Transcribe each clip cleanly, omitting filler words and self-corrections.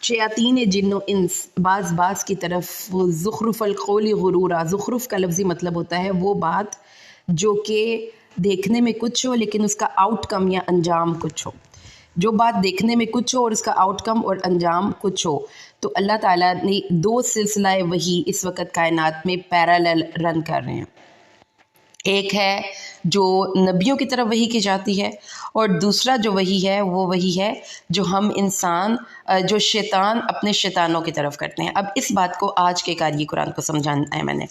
شیاطین جن و انس بعض بعض کی طرف وہ زخرف القول غرورا، زخرف کا لفظی مطلب ہوتا ہے وہ بات جو کہ دیکھنے میں کچھ ہو لیکن اس کا آؤٹ کم یا انجام کچھ ہو، جو بات دیکھنے میں کچھ ہو اور اس کا آؤٹ کم اور انجام کچھ ہو۔ تو اللہ تعالیٰ نے دو سلسلہ وحی اس وقت کائنات میں پیرالل رن کر رہے ہیں۔ ایک ہے جو نبیوں کی طرف وحی کی جاتی ہے، اور دوسرا جو وحی ہے وہ وحی ہے جو ہم انسان جو شیطان اپنے شیطانوں کی طرف کرتے ہیں۔ اب اس بات کو آج کے قاری قرآن کو سمجھانا ہے میں نے۔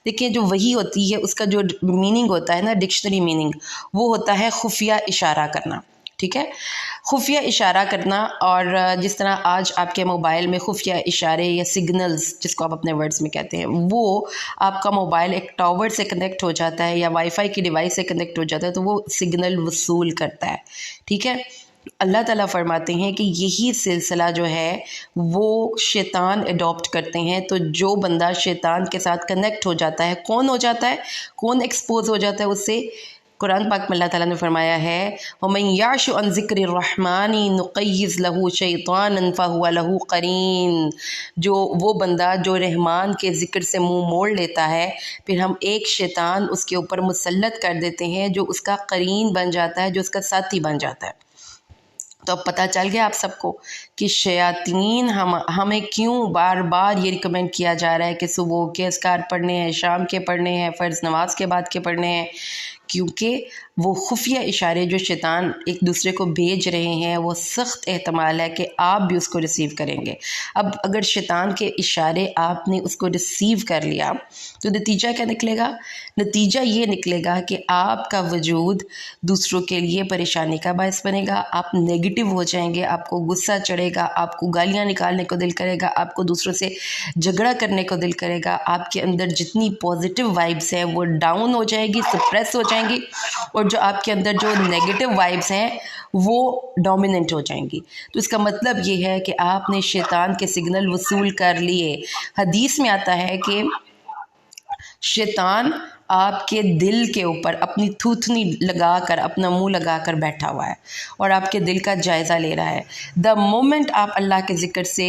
دیکھیں جو وحی ہوتی ہے اس کا جو میننگ ہوتا ہے نا، ڈکشنری میننگ، وہ ہوتا ہے خفیہ اشارہ کرنا، ٹھیک ہے، خفیہ اشارہ کرنا۔ اور جس طرح آج آپ کے موبائل میں خفیہ اشارے یا سگنلز جس کو آپ اپنے ورڈز میں کہتے ہیں، وہ آپ کا موبائل ایک ٹاور سے کنیکٹ ہو جاتا ہے یا وائی فائی کی ڈیوائس سے کنیکٹ ہو جاتا ہے تو وہ سگنل وصول کرتا ہے، ٹھیک ہے۔ اللہ تعالیٰ فرماتے ہیں کہ یہی سلسلہ جو ہے وہ شیطان اڈاپٹ کرتے ہیں۔ تو جو بندہ شیطان کے ساتھ کنیکٹ ہو جاتا ہے، کون ہو جاتا ہے، کون ایکسپوز ہو جاتا ہے اس سے؟ قرآن پاک میں اللہ تعالیٰ نے فرمایا ہے وَمَن يَعْشُ عَن ذِكْرِ الرَّحْمَنِ نُقَيِّضْ لَهُ شَيْطَانًا فَهُوَ لَهُ قَرِينٌ، جو وہ بندہ جو رحمان کے ذکر سے منہ موڑ لیتا ہے، پھر ہم ایک شیطان اس کے اوپر مسلط کر دیتے ہیں جو اس کا قرین بن جاتا ہے، جو اس کا ساتھی بن جاتا ہے۔ تو اب پتہ چل گیا آپ سب کو کہ شیاطین ہمیں کیوں بار بار یہ ریکمینڈ کیا جا رہا ہے کہ صبح کے اذکار پڑھنے ہیں، شام کے پڑھنے ہیں، فرض نماز کے بعد کے پڑھنے ہیں، کیونکہ وہ خفیہ اشارے جو شیطان ایک دوسرے کو بھیج رہے ہیں وہ سخت احتمال ہے کہ آپ بھی اس کو ریسیو کریں گے۔ اب اگر شیطان کے اشارے آپ نے اس کو ریسیو کر لیا تو نتیجہ کیا نکلے گا؟ نتیجہ یہ نکلے گا کہ آپ کا وجود دوسروں کے لیے پریشانی کا باعث بنے گا، آپ نیگیٹو ہو جائیں گے، آپ کو غصہ چڑھے گا، آپ کو گالیاں نکالنے کو دل کرے گا، آپ کو دوسروں سے جھگڑا کرنے کو دل کرے گا، آپ کے اندر جتنی پازیٹیو وائبس ہیں وہ ڈاؤن ہو جائے گی، سپریس ہو جائیں گی، اور جو آپ کے اندر جو نیگیٹو وائبس ہیں وہ ڈومیننٹ ہو جائیں گی۔ تو اس کا مطلب یہ ہے کہ آپ نے شیطان کے سگنل وصول کر لیے۔ حدیث میں آتا ہے کہ شیطان آپ کے دل کے اوپر اپنی تھوتنی لگا کر، اپنا منہ لگا کر بیٹھا ہوا ہے اور آپ کے دل کا جائزہ لے رہا ہے۔ دا مومنٹ آپ اللہ کے ذکر سے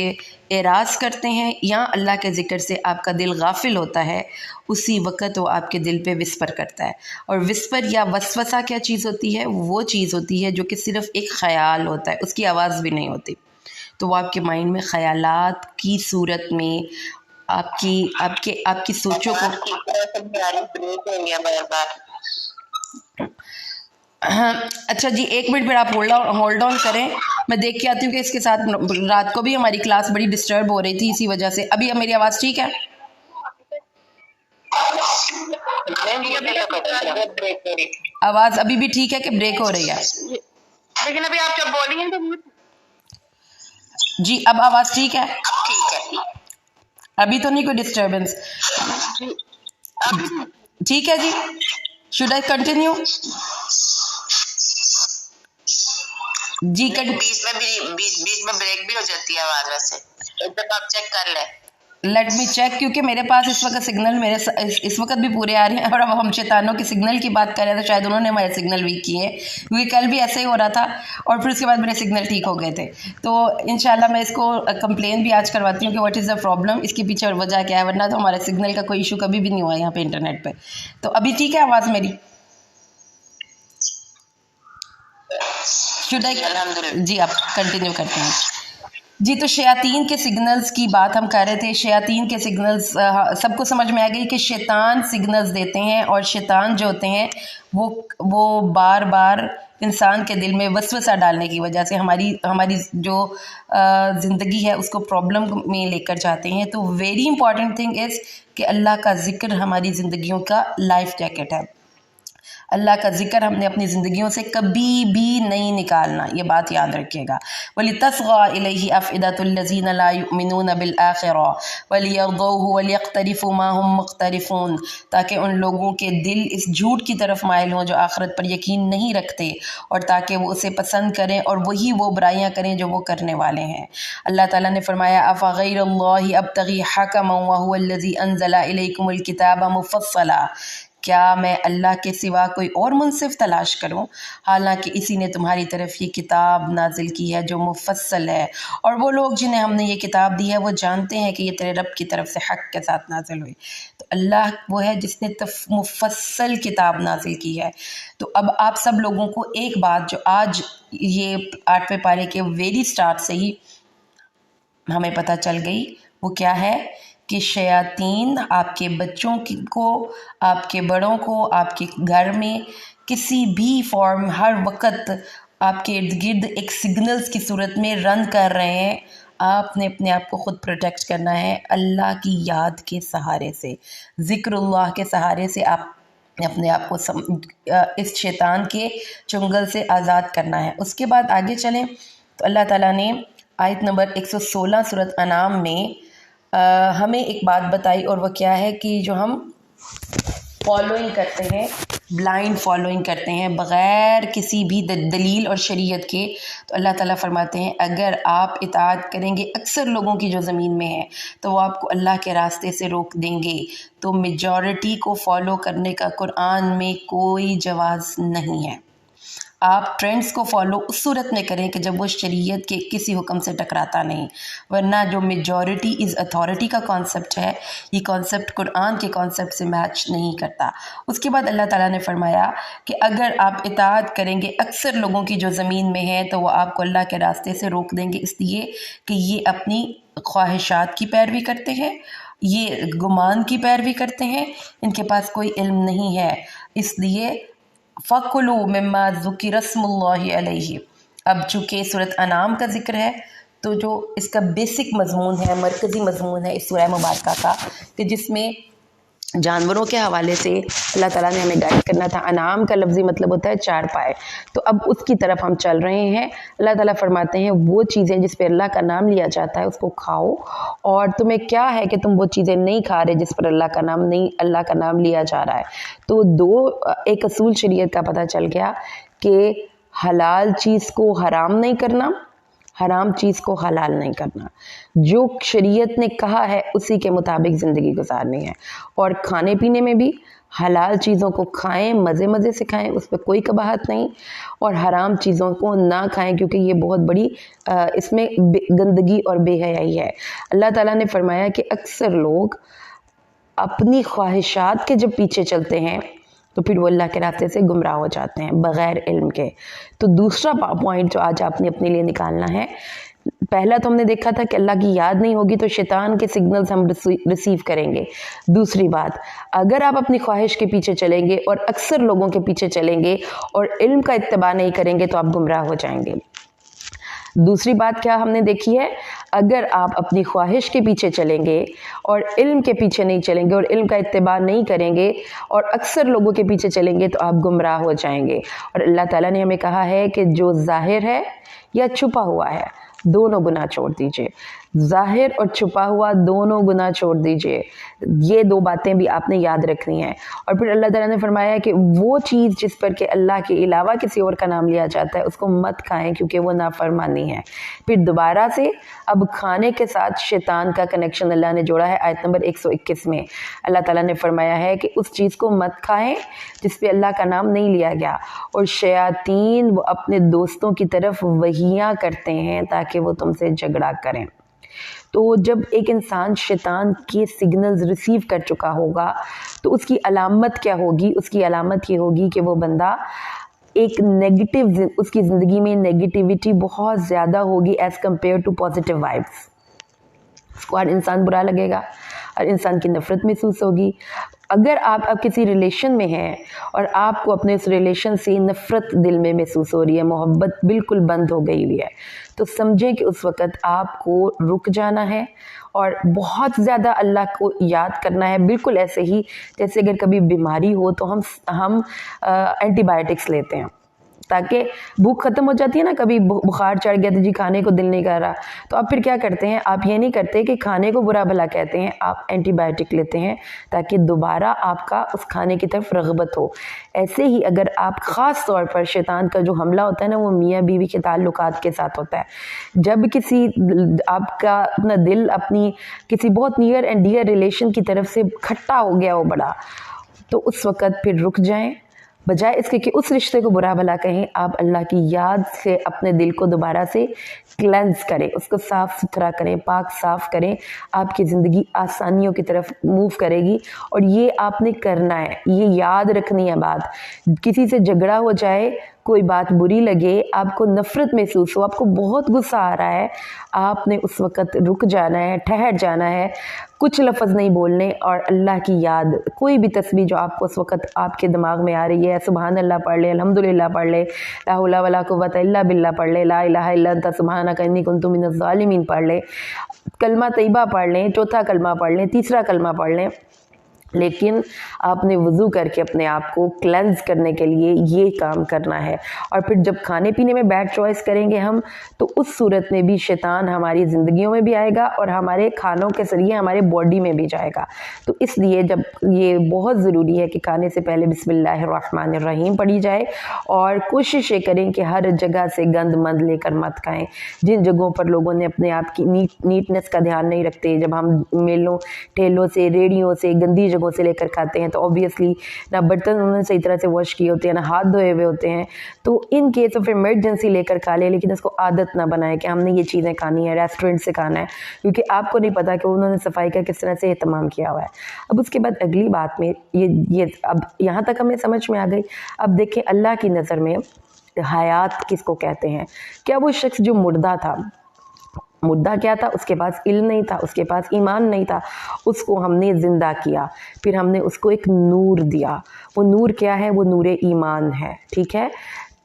اعراض کرتے ہیں یا اللہ کے ذکر سے آپ کا دل غافل ہوتا ہے، اسی وقت وہ آپ کے دل پہ وسپر کرتا ہے۔ اور وسپر یا وسوسہ کیا چیز ہوتی ہے؟ وہ چیز ہوتی ہے جو کہ صرف ایک خیال ہوتا ہے، اس کی آواز بھی نہیں ہوتی۔ تو وہ آپ کے مائنڈ میں خیالات کی صورت میں آپ کی سوچوں کو ہاں اچھا جی، ایک منٹ پھر آپ ہولڈ آن کریں، میں دیکھ کے آتی ہوں کہ اس کے ساتھ رات کو بھی ہماری کلاس بڑی ڈسٹرب ہو رہی تھی اسی وجہ سے۔ ابھی میری آواز ٹھیک ہے؟ آواز ابھی بھی ٹھیک ہے کہ بریک ہو رہی ہے؟ لیکن ابھی آپ جب بولی ہیں تو جی اب آواز ٹھیک ہے؟ ابھی تو نہیں کوئی ڈسٹربنس؟ ٹھیک ہے جی، شوڈ آئی کنٹینیو؟ جی بیچ میں بریک بھی ہو جاتی ہے آواز، ویسے ایک دفعہ آپ چیک کر لیں۔ لیٹ می چیک، کیونکہ میرے پاس اس وقت سگنل اس وقت بھی پورے آ رہے ہیں، اور اب ہم شیطانوں کے سگنل کی بات کر رہے ہیں تو شاید انہوں نے ہمارے سگنل ویک کیے ہیں، کیونکہ کل بھی ایسے ہی ہو رہا تھا اور پھر اس کے بعد میرے سگنل ٹھیک ہو گئے تھے۔ تو انشاءاللہ میں اس کو کمپلین بھی آج کرواتی ہوں کہ واٹ از دا پرابلم، اس کے پیچھے وجہ کیا ہے، ورنہ تو ہمارے سگنل کا کوئی ایشو کبھی بھی نہیں ہوا یہاں پہ انٹرنیٹ پہ۔ تو ابھی ٹھیک ہے آواز میری؟ جی آپ کنٹینیو کرتے ہیں۔ جی تو شیاطین کے سگنلز کی بات ہم کر رہے تھے۔ شیاطین کے سگنلز سب کو سمجھ میں آ گئی کہ شیطان سگنلز دیتے ہیں، اور شیطان جو ہوتے ہیں وہ بار بار انسان کے دل میں وسوسہ ڈالنے کی وجہ سے ہماری جو زندگی ہے اس کو پرابلم میں لے کر جاتے ہیں۔ تو ویری امپورٹنٹ تھنگ از کہ اللہ کا ذکر ہماری زندگیوں کا لائف جیکٹ ہے۔ اللہ کا ذکر ہم نے اپنی زندگیوں سے کبھی بھی نہیں نکالنا، یہ بات یاد رکھیے گا۔ وَلِتَصْغَىٰ إِلَيْهِ أَفْئِدَةُ الَّذِينَ لَا يُؤْمِنُونَ بِالْآخِرَةِ وَلِيَرْضَوْهُ وَلِيَقْتَرِفُوا مَا هُمْ مُقْتَرِفُونَ، تاکہ ان لوگوں کے دل اس جھوٹ کی طرف مائل ہوں جو آخرت پر یقین نہیں رکھتے، اور تاکہ وہ اسے پسند کریں اور وہی وہ برائیاں کریں جو وہ کرنے والے ہیں۔ اللہ تعالیٰ نے فرمایا أَفَغَيْرَ اللَّهِ أَبْتَغِي حَكَمًا وَهُوَ الَّذِي أَنزَلَ إِلَيْكُمُ الْكِتَابَ مُفَصَّلًا، کیا میں اللہ کے سوا کوئی اور منصف تلاش کروں، حالانکہ اسی نے تمہاری طرف یہ کتاب نازل کی ہے جو مفصل ہے، اور وہ لوگ جنہیں ہم نے یہ کتاب دی ہے وہ جانتے ہیں کہ یہ تیرے رب کی طرف سے حق کے ساتھ نازل ہوئی۔ تو اللہ وہ ہے جس نے مفصل کتاب نازل کی ہے۔ تو اب آپ سب لوگوں کو ایک بات جو آج یہ 8ویں پارے کے ویری سٹارٹ سے ہی ہمیں پتہ چل گئی، وہ کیا ہے کہ شیاطین آپ کے بچوں کو، آپ کے بڑوں کو، آپ کے گھر میں کسی بھی فارم ہر وقت آپ کے ارد گرد ایک سگنلز کی صورت میں رن کر رہے ہیں۔ آپ نے اپنے آپ کو خود پروٹیکٹ کرنا ہے اللہ کی یاد کے سہارے سے، ذکر اللہ کے سہارے سے آپ نے اپنے آپ کو اس شیطان کے چنگل سے آزاد کرنا ہے۔ اس کے بعد آگے چلیں تو اللہ تعالیٰ نے آیت نمبر 116 سورۃ انعام میں ہمیں ایک بات بتائی، اور وہ کیا ہے کہ جو ہم فالوئنگ کرتے ہیں، بلائنڈ فالوئنگ کرتے ہیں بغیر کسی بھی دلیل اور شریعت کے، تو اللہ تعالیٰ فرماتے ہیں اگر آپ اطاعت کریں گے اکثر لوگوں کی جو زمین میں ہے تو وہ آپ کو اللہ کے راستے سے روک دیں گے۔ تو میجورٹی کو فالو کرنے کا قرآن میں کوئی جواز نہیں ہے۔ آپ ٹرینڈز کو فالو اس صورت میں کریں کہ جب وہ شریعت کے کسی حکم سے ٹکراتا نہیں، ورنہ جو میجورٹی از اتھارٹی کا کانسیپٹ ہے، یہ کانسیپٹ قرآن کے کانسیپٹ سے میچ نہیں کرتا۔ اس کے بعد اللہ تعالیٰ نے فرمایا کہ اگر آپ اطاعت کریں گے اکثر لوگوں کی جو زمین میں ہے تو وہ آپ کو اللہ کے راستے سے روک دیں گے، اس لیے کہ یہ اپنی خواہشات کی پیروی کرتے ہیں، یہ گمان کی پیروی کرتے ہیں، ان کے پاس کوئی علم نہیں ہے۔ اس لیے فَكُلُوا مِمَّا ذُكِرَ اسْمُ اللَّهِ عَلَيْهِ، اب چونکہ سورۃ انعام کا ذکر ہے تو جو اس کا بیسک مضمون ہے، مرکزی مضمون ہے اس سورہ مبارکہ کا، کہ جس میں جانوروں کے حوالے سے اللہ تعالیٰ نے ہمیں گائیڈ کرنا تھا۔ انعام کا لفظی مطلب ہوتا ہے چار پائے، تو اب اس کی طرف ہم چل رہے ہیں۔ اللہ تعالیٰ فرماتے ہیں وہ چیزیں جس پہ اللہ کا نام لیا جاتا ہے اس کو کھاؤ، اور تمہیں کیا ہے کہ تم وہ چیزیں نہیں کھا رہے جس پر اللہ کا نام لیا جا رہا ہے۔ تو ایک اصول شریعت کا پتہ چل گیا کہ حلال چیز کو حرام نہیں کرنا، حرام چیز کو حلال نہیں کرنا، جو شریعت نے کہا ہے اسی کے مطابق زندگی گزارنی ہے، اور کھانے پینے میں بھی حلال چیزوں کو کھائیں، مزے مزے سے کھائیں، اس پہ کوئی قباحت نہیں، اور حرام چیزوں کو نہ کھائیں کیونکہ یہ بہت بڑی اس میں گندگی اور بے حیائی ہے۔ اللہ تعالیٰ نے فرمایا کہ اکثر لوگ اپنی خواہشات کے جب پیچھے چلتے ہیں تو پھر وہ اللہ کے راستے سے گمراہ ہو جاتے ہیں بغیر علم کے۔ تو دوسرا پوائنٹ جو آج آپ نے اپنے لیے نکالنا ہے، پہلا تو ہم نے دیکھا تھا کہ اللہ کی یاد نہیں ہوگی تو شیطان کے سگنلز ہم ریسیو کریں گے۔ دوسری بات، اگر آپ اپنی خواہش کے پیچھے چلیں گے اور اکثر لوگوں کے پیچھے چلیں گے اور علم کا اتباع نہیں کریں گے تو آپ گمراہ ہو جائیں گے۔ دوسری بات کیا ہم نے دیکھی ہے، اگر آپ اپنی خواہش کے پیچھے چلیں گے اور علم کے پیچھے نہیں چلیں گے اور علم کا اتباع نہیں کریں گے اور اکثر لوگوں کے پیچھے چلیں گے تو آپ گمراہ ہو جائیں گے۔ اور اللہ تعالیٰ نے ہمیں کہا ہے کہ جو ظاہر ہے یا چھپا ہوا ہے دونوں گناہ چھوڑ دیجئے، ظاہر اور چھپا ہوا دونوں گناہ چھوڑ دیجئے۔ یہ دو باتیں بھی آپ نے یاد رکھنی ہیں۔ اور پھر اللہ تعالیٰ نے فرمایا کہ وہ چیز جس پر کہ اللہ کے علاوہ کسی اور کا نام لیا جاتا ہے اس کو مت کھائیں کیونکہ وہ نافرمانی ہے۔ پھر دوبارہ سے اب کھانے کے ساتھ شیطان کا کنیکشن اللہ نے جوڑا ہے آیت نمبر 121 میں۔ اللہ تعالیٰ نے فرمایا ہے کہ اس چیز کو مت کھائیں جس پہ اللہ کا نام نہیں لیا گیا، اور شیاطین وہ اپنے دوستوں کی طرف وحیاں کرتے ہیں تاکہ وہ تم سے جھگڑا کریں۔ تو جب ایک انسان شیطان کے سگنلز ریسیو کر چکا ہوگا تو اس کی علامت کیا ہوگی؟ اس کی علامت یہ ہوگی کہ وہ بندہ ایک نیگیٹو، اس کی زندگی میں نیگیٹیوٹی بہت زیادہ ہوگی as compare to positive vibes. اس کو ہر انسان برا لگے گا، ہر انسان کی نفرت محسوس ہوگی۔ اگر آپ کسی ریلیشن میں ہیں اور آپ کو اپنے اس ریلیشن سے نفرت دل میں محسوس ہو رہی ہے، محبت بالکل بند ہو گئی ہوئی ہے، تو سمجھیں کہ اس وقت آپ کو رک جانا ہے اور بہت زیادہ اللہ کو یاد کرنا ہے، بالکل ایسے ہی جیسے اگر کبھی بیماری ہو تو ہم اینٹی بائیوٹکس لیتے ہیں تاکہ بھوک ختم ہو جاتی ہے نا، کبھی بخار چڑھ گیا تو جی کھانے کو دل نہیں کر رہا، تو آپ پھر کیا کرتے ہیں؟ آپ یہ نہیں کرتے کہ کھانے کو برا بھلا کہتے ہیں، آپ اینٹی بائیوٹک لیتے ہیں تاکہ دوبارہ آپ کا اس کھانے کی طرف رغبت ہو۔ ایسے ہی اگر آپ خاص طور پر شیطان کا جو حملہ ہوتا ہے نا وہ میاں بیوی کے تعلقات کے ساتھ ہوتا ہے۔ جب کسی آپ کا اپنا دل اپنی کسی بہت نیئر اینڈ ڈیئر ریلیشن کی طرف سے کھٹا ہو گیا ہو بڑا، تو اس وقت پھر رک جائیں، بجائے اس کے کہ اس رشتے کو برا بھلا کہیں، آپ اللہ کی یاد سے اپنے دل کو دوبارہ سے کلینز کریں، اس کو صاف ستھرا کریں، پاک صاف کریں، آپ کی زندگی آسانیوں کی طرف موو کرے گی۔ اور یہ آپ نے کرنا ہے، یہ یاد رکھنی ہے بات۔ کسی سے جھگڑا ہو جائے، کوئی بات بری لگے، آپ کو نفرت محسوس ہو، آپ کو بہت غصہ آ رہا ہے، آپ نے اس وقت رک جانا ہے، ٹھہر جانا ہے، کچھ لفظ نہیں بولنے، اور اللہ کی یاد، کوئی بھی تسبیح جو آپ کو اس وقت آپ کے دماغ میں آ رہی ہے، سبحان اللہ پڑھ لے، الحمدللہ پڑھ لے، لا حول ولا قوت الا باللہ پڑھ لے، لا الہ الا انت سبحانک انی کنت من الظالمین پڑھ لے، کلمہ طیبہ پڑھ لیں، چوتھا کلمہ پڑھ لیں، تیسرا کلمہ پڑھ لیں، لیکن آپ نے وضو کر کے اپنے آپ کو کلینز کرنے کے لیے یہ کام کرنا ہے۔ اور پھر جب کھانے پینے میں بیڈ چوائس کریں گے ہم، تو اس صورت میں بھی شیطان ہماری زندگیوں میں بھی آئے گا اور ہمارے کھانوں کے ذریعے ہمارے باڈی میں بھی جائے گا۔ تو اس لیے جب یہ بہت ضروری ہے کہ کھانے سے پہلے بسم اللہ الرحمن الرحیم پڑھی جائے، اور کوشش یہ کریں کہ ہر جگہ سے گند مند لے کر مت کھائیں۔ جن جگہوں پر لوگوں نے اپنے آپ کی نیٹنس کا دھیان نہیں رکھتے، جب ہم میلوں ٹھیلوں سے، ریڑیوں سے، گندی جگہوں سے لے کر کھاتے ہیں، تو اوبیسلی نہ برتن انہوں نے صحیح طرح سے واش کیے ہوتے ہیں، نہ ہاتھ دھوئے ہوئے ہوتے ہیں، تو ان کیس آف ایمرجنسی لے کر کھا لیں، لیکن اس کو عادت نہ بنائیں کہ ہم نے یہ چیزیں کھانی ہے، ریسٹورنٹ سے کھانا ہے، کیونکہ آپ کو نہیں پتا کہ انہوں نے صفائی کا کس طرح سے اہتمام کیا ہوا ہے۔ اب اس کے بعد اگلی بات میں یہ اب یہاں تک ہمیں سمجھ میں آ گئی۔ اب دیکھیں اللہ کی نظر میں حیات کس کو کہتے ہیں؟ کیا وہ شخص جو مردہ تھا، مردہ کیا تھا؟ اس کے پاس علم نہیں تھا، اس کے پاس ایمان نہیں تھا، اس کو ہم نے زندہ کیا، پھر ہم نے اس کو ایک نور دیا۔ وہ نور کیا ہے؟ وہ نور ایمان ہے، ٹھیک ہے؟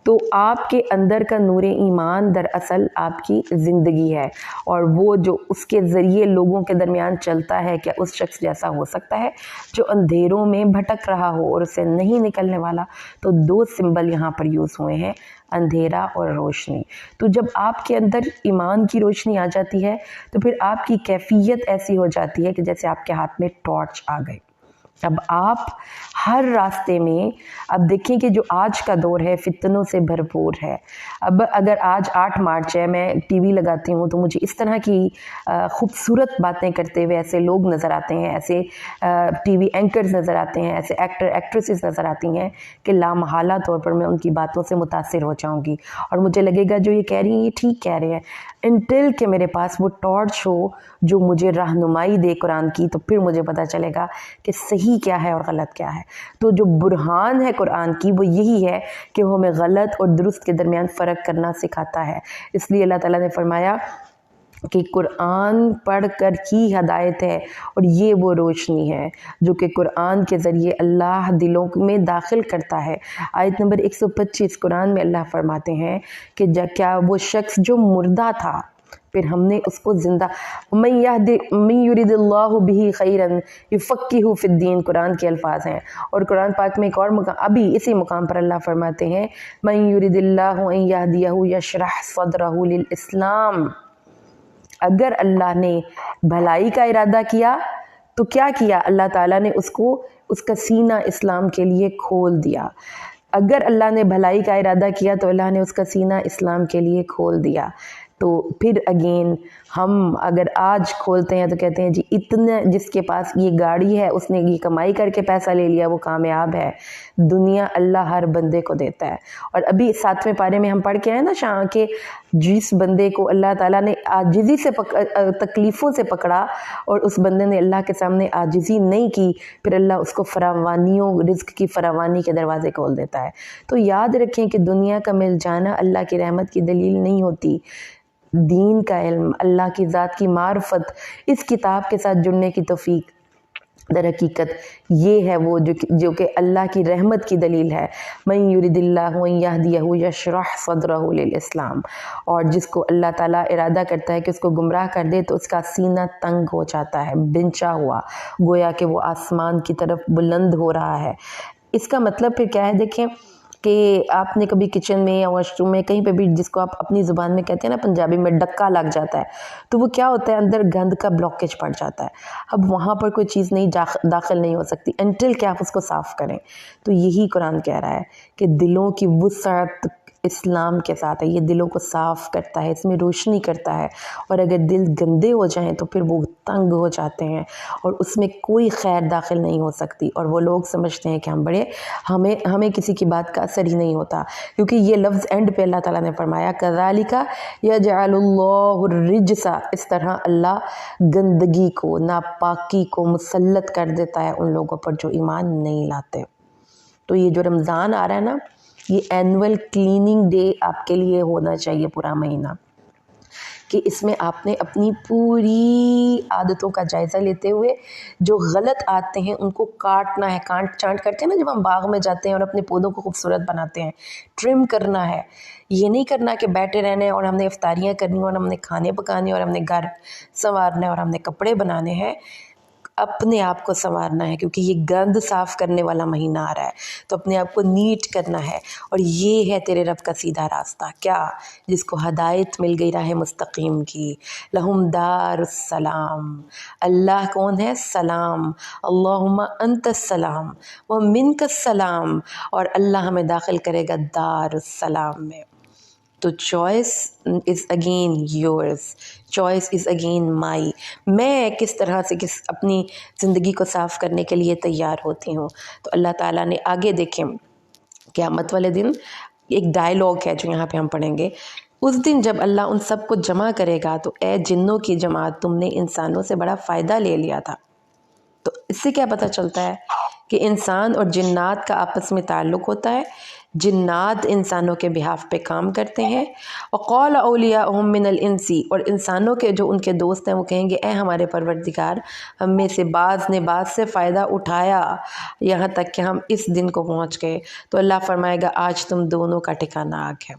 تو آپ کے اندر کا نور ایمان دراصل آپ کی زندگی ہے، اور وہ جو اس کے ذریعے لوگوں کے درمیان چلتا ہے، کیا اس شخص جیسا ہو سکتا ہے جو اندھیروں میں بھٹک رہا ہو اور اسے نہیں نکلنے والا؟ تو دو سمبل یہاں پر یوز ہوئے ہیں، اندھیرا اور روشنی۔ تو جب آپ کے اندر ایمان کی روشنی آ جاتی ہے تو پھر آپ کی کیفیت ایسی ہو جاتی ہے کہ جیسے آپ کے ہاتھ میں ٹارچ آ گئی۔ اب آپ ہر راستے میں، اب دیکھیں کہ جو آج کا دور ہے فتنوں سے بھرپور ہے۔ اب اگر آج 8 مارچ ہے، میں ٹی وی لگاتی ہوں تو مجھے اس طرح کی خوبصورت باتیں کرتے ہوئے ایسے لوگ نظر آتے ہیں، ایسے ٹی وی اینکرز نظر آتے ہیں، ایسے ایکٹر ایکٹریسز نظر آتی ہیں کہ لامحالہ طور پر میں ان کی باتوں سے متاثر ہو جاؤں گی، اور مجھے لگے گا جو یہ کہہ رہی ہیں یہ ٹھیک کہہ رہے ہیں، انٹل کہ میرے پاس وہ ٹارچ ہو جو مجھے رہنمائی دے قرآن کی، تو پھر مجھے پتہ چلے گا کہ صحیح کیا ہے اور غلط کیا ہے۔ تو جو برہان ہے قرآن کی وہ یہی ہے کہ وہ ہمیں غلط اور درست کے درمیان فرق کرنا سکھاتا ہے۔ اس لیے اللہ تعالیٰ نے فرمایا کہ قرآن پڑھ کر ہی ہدایت ہے، اور یہ وہ روشنی ہے جو کہ قرآن کے ذریعے اللہ دلوں میں داخل کرتا ہے۔ آیت نمبر 125 قرآن میں اللہ فرماتے ہیں کہ کیا وہ شخص جو مردہ تھا، پھر ہم نے اس کو زندہ، من یرید اللہ بہ خیرا یفقہہ فی الدین، قرآن کے الفاظ ہیں۔ اور قرآن پاک میں ایک اور مقام، ابھی اسی مقام پر اللہ فرماتے ہیں من یرید اللہ ان یہدیہ یشرح صدرہ للاسلام، اگر اللہ نے بھلائی کا ارادہ کیا تو کیا کیا؟ اللہ تعالیٰ نے اس کا سینہ اسلام کے لیے کھول دیا۔ اگر اللہ نے بھلائی کا ارادہ کیا تو اللہ نے اس کا سینہ اسلام کے لیے کھول دیا۔ تو پھر اگین ہم اگر آج کھولتے ہیں تو کہتے ہیں جی اتنا، جس کے پاس یہ گاڑی ہے اس نے یہ کمائی کر کے پیسہ لے لیا، وہ کامیاب ہے۔ دنیا اللہ ہر بندے کو دیتا ہے، اور ابھی 7ویں پارے میں ہم پڑھ کے آئے نا شاہ کہ جس بندے کو اللہ تعالیٰ نے عاجزی سے تکلیفوں سے پکڑا اور اس بندے نے اللہ کے سامنے عاجزی نہیں کی، پھر اللہ اس کو فراوانیوں، رزق کی فراوانی کے دروازے کھول دیتا ہے۔ تو یاد رکھیں کہ دنیا کا مل جانا اللہ کی رحمت کی دلیل نہیں ہوتی۔ دین کا علم، اللہ کی ذات کی معرفت، اس کتاب کے ساتھ جڑنے کی توفیق در حقیقت یہ ہے وہ جو کہ اللہ کی رحمت کی دلیل ہے۔ من یرید اللہ ان یہدیہ یشرح صدرہ للاسلام، اور جس کو اللہ تعالیٰ ارادہ کرتا ہے کہ اس کو گمراہ کر دے تو اس کا سینہ تنگ ہو جاتا ہے، بنچا ہوا، گویا کہ وہ آسمان کی طرف بلند ہو رہا ہے۔ اس کا مطلب پھر کیا ہے؟ دیکھیں کہ آپ نے کبھی کچن میں یا واش روم میں کہیں پہ بھی، جس کو آپ اپنی زبان میں کہتے ہیں نا پنجابی میں، ڈکا لگ جاتا ہے، تو وہ کیا ہوتا ہے؟ اندر گند کا بلاکیج پڑ جاتا ہے۔ اب وہاں پر کوئی چیز نہیں داخل نہیں ہو سکتی انٹل کہ آپ اس کو صاف کریں۔ تو یہی قرآن کہہ رہا ہے کہ دلوں کی وسعت اسلام کے ساتھ ہے، یہ دلوں کو صاف کرتا ہے، اس میں روشنی کرتا ہے، اور اگر دل گندے ہو جائیں تو پھر وہ تنگ ہو جاتے ہیں اور اس میں کوئی خیر داخل نہیں ہو سکتی، اور وہ لوگ سمجھتے ہیں کہ ہمیں کسی کی بات کا اثر ہی نہیں ہوتا، کیونکہ یہ لفظ اینڈ پہ اللہ تعالیٰ نے فرمایا کذالک یجعل اللہ الرجس، اس طرح اللہ گندگی کو، ناپاکی کو مسلط کر دیتا ہے ان لوگوں پر جو ایمان نہیں لاتے۔ تو یہ جو رمضان آ رہا ہے نا، یہ اینول کلیننگ ڈے آپ کے لیے ہونا چاہیے پورا مہینہ، کہ اس میں آپ نے اپنی پوری عادتوں کا جائزہ لیتے ہوئے جو غلط عادتیں ہیں ان کو کاٹنا ہے، کانٹ چانٹ کرتے ہیں نا جب ہم باغ میں جاتے ہیں اور اپنے پودوں کو خوبصورت بناتے ہیں، ٹرم کرنا ہے۔ یہ نہیں کرنا کہ بیٹھے رہنے اور ہم نے افطاریاں کرنی اور ہم نے کھانے پکانے اور ہم نے گھر سنوارنا ہے اور ہم نے کپڑے بنانے ہیں، اپنے آپ کو سنوارنا ہے، کیونکہ یہ گند صاف کرنے والا مہینہ آ رہا ہے، تو اپنے آپ کو نیٹ کرنا ہے، اور یہ ہے تیرے رب کا سیدھا راستہ، کیا؟ جس کو ہدایت مل گئی راہ مستقیم کی، لہم دار السلام، اللہ کون ہے؟ سلام، اللہم انت السلام ومنک السلام، اور اللہ ہمیں داخل کرے گا دار السلام میں۔ تو choice is again yours, choice is again my, میں کس طرح سے اپنی زندگی کو صاف کرنے کے لیے تیار ہوتی ہوں۔ تو اللہ تعالیٰ نے آگے دیکھیں قیامت والے دن ایک ڈائلاگ ہے جو یہاں پہ ہم پڑھیں گے، اس دن جب اللہ ان سب کو جمع کرے گا تو اے جنوں کی جماعت، تم نے انسانوں سے بڑا فائدہ لے لیا تھا۔ تو اس سے کیا پتہ چلتا ہے کہ انسان اور جنات کا آپس میں تعلق ہوتا ہے، جنات انسانوں کے بہاف پہ کام کرتے ہیں، وقال اولیاءہم من الانس، اور انسانوں کے جو ان کے دوست ہیں وہ کہیں گے اے ہمارے پروردگار، ہم میں سے بعض نے بعض سے فائدہ اٹھایا یہاں تک کہ ہم اس دن کو پہنچ گئے، تو اللہ فرمائے گا آج تم دونوں کا ٹھکانہ آگ ہے۔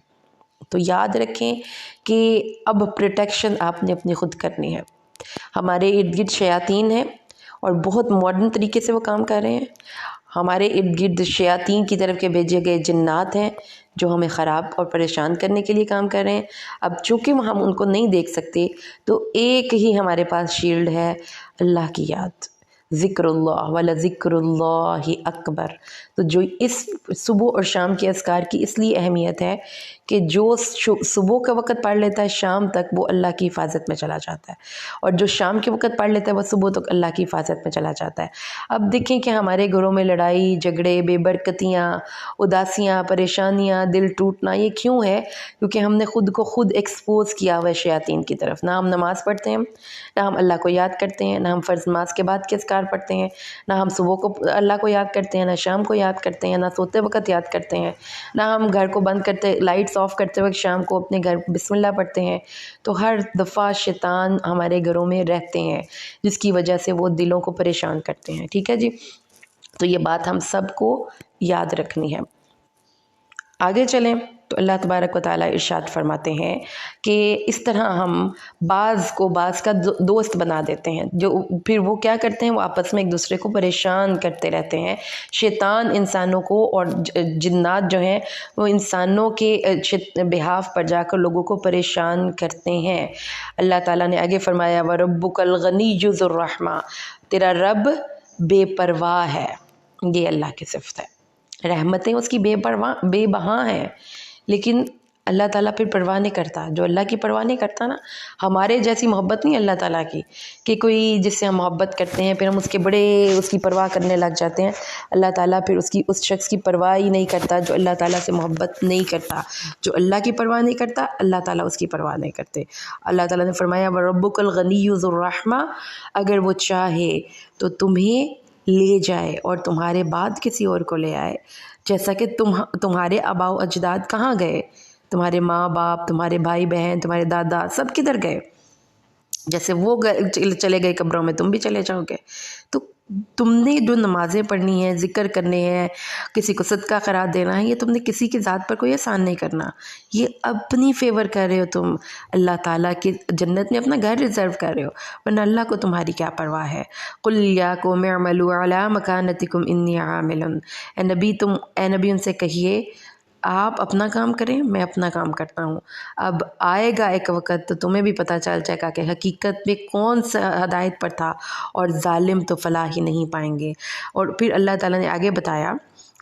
تو یاد رکھیں کہ اب پروٹیکشن آپ نے اپنی خود کرنی ہے۔ ہمارے ارد گرد شیاطین ہیں اور بہت ماڈرن طریقے سے وہ کام کر رہے ہیں، ہمارے ارد گرد شیاطین کی طرف کے بھیجے گئے جنات ہیں جو ہمیں خراب اور پریشان کرنے کے لیے کام کر رہے ہیں۔ اب چونکہ ہم ان کو نہیں دیکھ سکتے تو ایک ہی ہمارے پاس شیلڈ ہے، اللہ کی یاد، ذکر اللہ ولذکر اللہ اکبر۔ تو جو اس صبح اور شام کے اذکار کی اس لیے اہمیت ہے کہ جو صبح کا وقت پڑھ لیتا ہے شام تک وہ اللہ کی حفاظت میں چلا جاتا ہے، اور جو شام کے وقت پڑھ لیتا ہے وہ صبح تک اللہ کی حفاظت میں چلا جاتا ہے۔ اب دیکھیں کہ ہمارے گھروں میں لڑائی جھگڑے، بے برکتیاں، اداسیاں، پریشانیاں، دل ٹوٹنا، یہ کیوں ہے؟ کیونکہ ہم نے خود کو خود ایکسپوز کیا ہوا ہے شیاطین کی طرف۔ نہ ہم نماز پڑھتے ہیں، نہ ہم اللہ کو یاد کرتے ہیں، نہ ہم فرض نماز کے بعد کے اذکار پڑھتے ہیں، نہ ہم صبح کو اللہ کو یاد کرتے ہیں، نہ شام کو یاد کرتے ہیں، نہ سوتے وقت یاد کرتے ہیں، نہ ہم گھر کو بند کرتے لائٹس آف کرتے وقت شام کو اپنے گھر بسم اللہ پڑھتے ہیں۔ تو ہر دفعہ شیطان ہمارے گھروں میں رہتے ہیں جس کی وجہ سے وہ دلوں کو پریشان کرتے ہیں، ٹھیک ہے جی؟ تو یہ بات ہم سب کو یاد رکھنی ہے۔ آگے چلیں تو اللہ تبارک و تعالیٰ ارشاد فرماتے ہیں کہ اس طرح ہم بعض کو بعض کا دوست بنا دیتے ہیں، جو پھر وہ کیا کرتے ہیں، وہ آپس میں ایک دوسرے کو پریشان کرتے رہتے ہیں۔ شیطان انسانوں کو اور جنات جو ہیں وہ انسانوں کے بہاف پر جا کر لوگوں کو پریشان کرتے ہیں۔ اللہ تعالیٰ نے آگے فرمایا وَرَبُّكَ الْغَنِيُّ ذُو الرَّحْمَةِ، تیرا رب بے پرواہ ہے، یہ اللہ کی صفت ہے۔ رحمتیں اس کی بے بہا ہیں، لیکن اللہ تعالیٰ پھر پرواہ نہیں کرتا۔ جو اللہ کی پرواہ نہیں کرتا نا، ہمارے جیسی محبت نہیں اللہ تعالیٰ کی کہ کوئی جس سے ہم محبت کرتے ہیں پھر ہم اس کی پرواہ کرنے لگ جاتے ہیں۔ اللہ تعالیٰ پھر اس شخص کی پرواہ ہی نہیں کرتا جو اللہ تعالیٰ سے محبت نہیں کرتا۔ جو اللہ کی پرواہ نہیں کرتا اللہ تعالیٰ اس کی پرواہ نہیں کرتے۔ اللہ تعالیٰ نے فرمایا وَرَبُّكَ الْغَنِيُّ ذُو الرَّحْمَةِ، اگر وہ چاہے تو تمہیں لے جائے اور تمہارے بعد کسی اور کو لے آئے، جیسا کہ تمہارے آباء و اجداد کہاں گئے، تمہارے ماں باپ، تمہارے بھائی بہن، تمہارے دادا، سب کدھر گئے؟ جیسے وہ چلے گئے قبروں میں تم بھی چلے جاؤ گے۔ تو تم نے جو نمازیں پڑھنی ہیں، ذکر کرنے ہیں، کسی کو صدقہ خیرات دینا ہے، یہ تم نے کسی کی ذات پر کوئی احسان نہیں کرنا، یہ اپنی فیور کر رہے ہو تم، اللہ تعالیٰ کی جنت میں اپنا گھر ریزرو کر رہے ہو، ورنہ اللہ کو تمہاری کیا پرواہ ہے۔ قُلْ يَا قَوْمِ اعْمَلُوا عَلَىٰ مَكَانَتِكُمْ إِنِّي عَامِلٌ، اے نبی ان سے کہیے آپ اپنا کام کریں، میں اپنا کام کرتا ہوں۔ اب آئے گا ایک وقت تو تمہیں بھی پتہ چل جائے گا کہ حقیقت میں کون سا ہدایت پر تھا، اور ظالم تو فلاح ہی نہیں پائیں گے۔ اور پھر اللہ تعالیٰ نے آگے بتایا